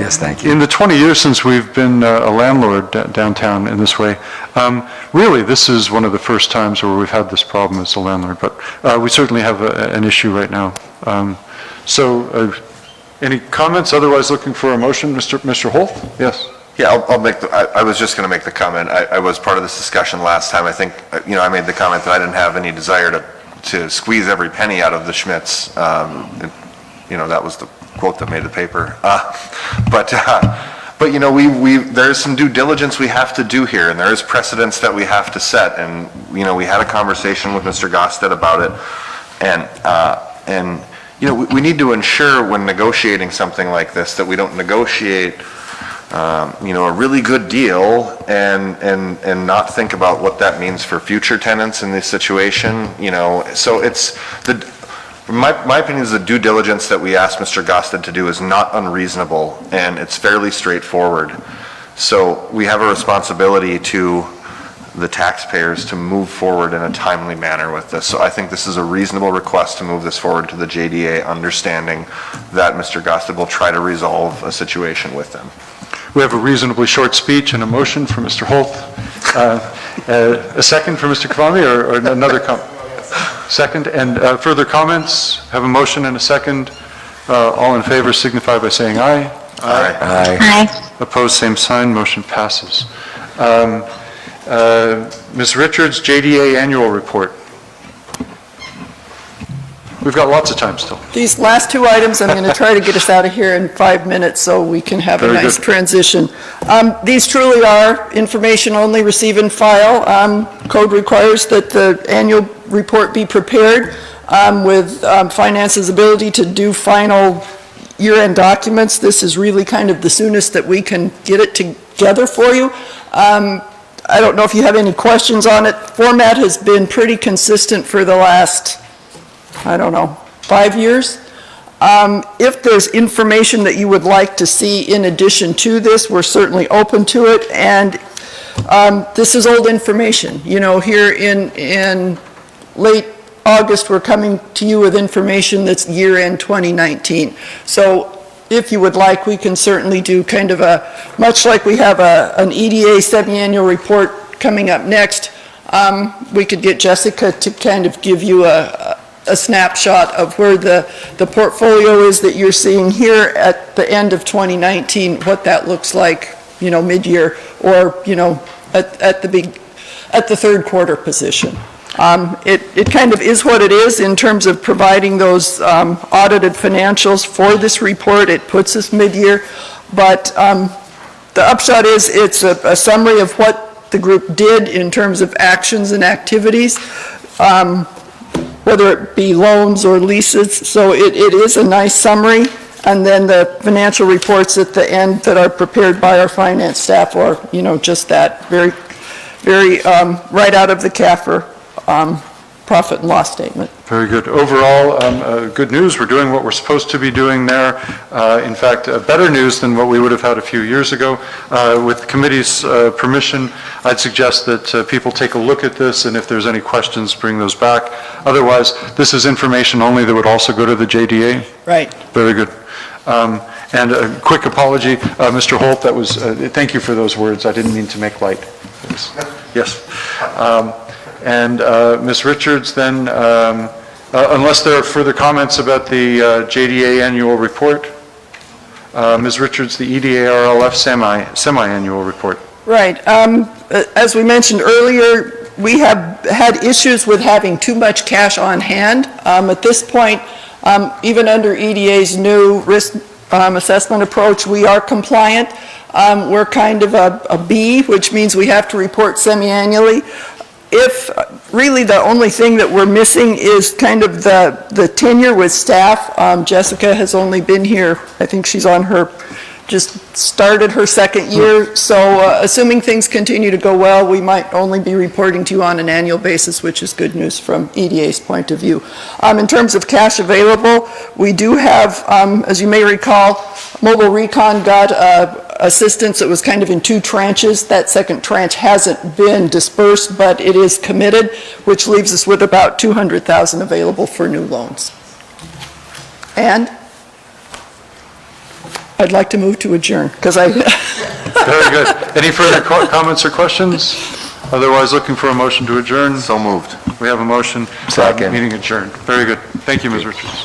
Yes, thank you. In the 20 years since we've been a landlord downtown in this way, really, this is one of the first times where we've had this problem as a landlord, but we certainly have an issue right now. Any comments? Otherwise, looking for a motion, Mr. Holt? Yes. Yeah, I'll make I was just going to make the comment. I was part of this discussion last time. I think, you know, I made the comment that I didn't have any desire to squeeze every penny out of the Schmitz. You know, that was the quote that made the paper. But you know, there's some due diligence we have to do here, and there is precedents that we have to set. And you know, we had a conversation with Mr. Gosted about it, and you know, we need to ensure when negotiating something like this that we don't negotiate you know, a really good deal and not think about what that means for future tenants in this situation, you know. So it's my opinion is the due diligence that we asked Mr. Gosted to do is not unreasonable, and it's fairly straightforward. So we have a responsibility to the taxpayers to move forward in a timely manner with this. So I think this is a reasonable request to move this forward to the JDA, understanding that Mr. Gosted will try to resolve a situation with them. We have a reasonably short speech and a motion for Mr. Holt. A second for Mr. Kavami, or another comment? Second, and further comments? Have a motion and a second. All in favor signify by saying aye. Aye. Aye. Opposed, same sign. Motion passes. Ms. Richards, JDA annual report. We've got lots of time still. These last two items, I'm going to try to get us out of here in 5 minutes so we can have a nice transition. These truly are information only, receive and file. Code requires that the annual report be prepared with finance's ability to do final year-end documents. This is really kind of the soonest that we can get it together for you. I don't know if you have any questions on it. Format has been pretty consistent for the last, I don't know, 5 years. If there's information that you would like to see in addition to this, we're certainly open to it. And this is old information. You know, here in late August, we're coming to you with information that's year-end 2019. So if you would like, we can certainly do kind of much like we have an EDA semi-annual report coming up next, we could get Jessica to kind of give you a snapshot of where the portfolio is that you're seeing here at the end of 2019, what that looks like, you know, mid-year, or, you know, at the third quarter position. It kind of is what it is in terms of providing those audited financials for this report. It puts us mid-year, but the upshot is it's a summary of what the group did in terms of actions and activities, whether it be loans or leases. So it is a nice summary, and then the financial reports at the end that are prepared by our finance staff, or, you know, just that very right out of the CAFR profit and loss statement. Very good. Overall, good news. We're doing what we're supposed to be doing there. In fact, better news than what we would have had a few years ago. With the committee's permission, I'd suggest that people take a look at this, and if there's any questions, bring those back. Otherwise, this is information only that would also go to the JDA. Right. Very good. And a quick apology, Mr. Holt, that was, thank you for those words. I didn't mean to make light. Yes. And Ms. Richards, then, unless there are further comments about the JDA annual report, Ms. Richards, the EDA-RLF semi-annual report. Right. As we mentioned earlier, we have had issues with having too much cash on hand. At this point, even under EDA's new risk assessment approach, we are compliant. We're kind of a B, which means we have to report semi-annually. If, really, the only thing that we're missing is kind of the tenure with staff. Jessica has only been here, I think she's on her, just started her second year, so assuming things continue to go well, we might only be reporting to you on an annual basis, which is good news from EDA's point of view. In terms of cash available, we do have, as you may recall, Mobile Recon got assistance. It was kind of in two tranches. That second tranche hasn't been dispersed, but it is committed, which leaves us with about $200,000 available for new loans. And I'd like to move to adjourn, because I... Very good. Any further comments or questions? Otherwise, looking for a motion to adjourn. So moved. We have a motion. Second. Meeting adjourned. Very good. Thank you, Ms. Richards.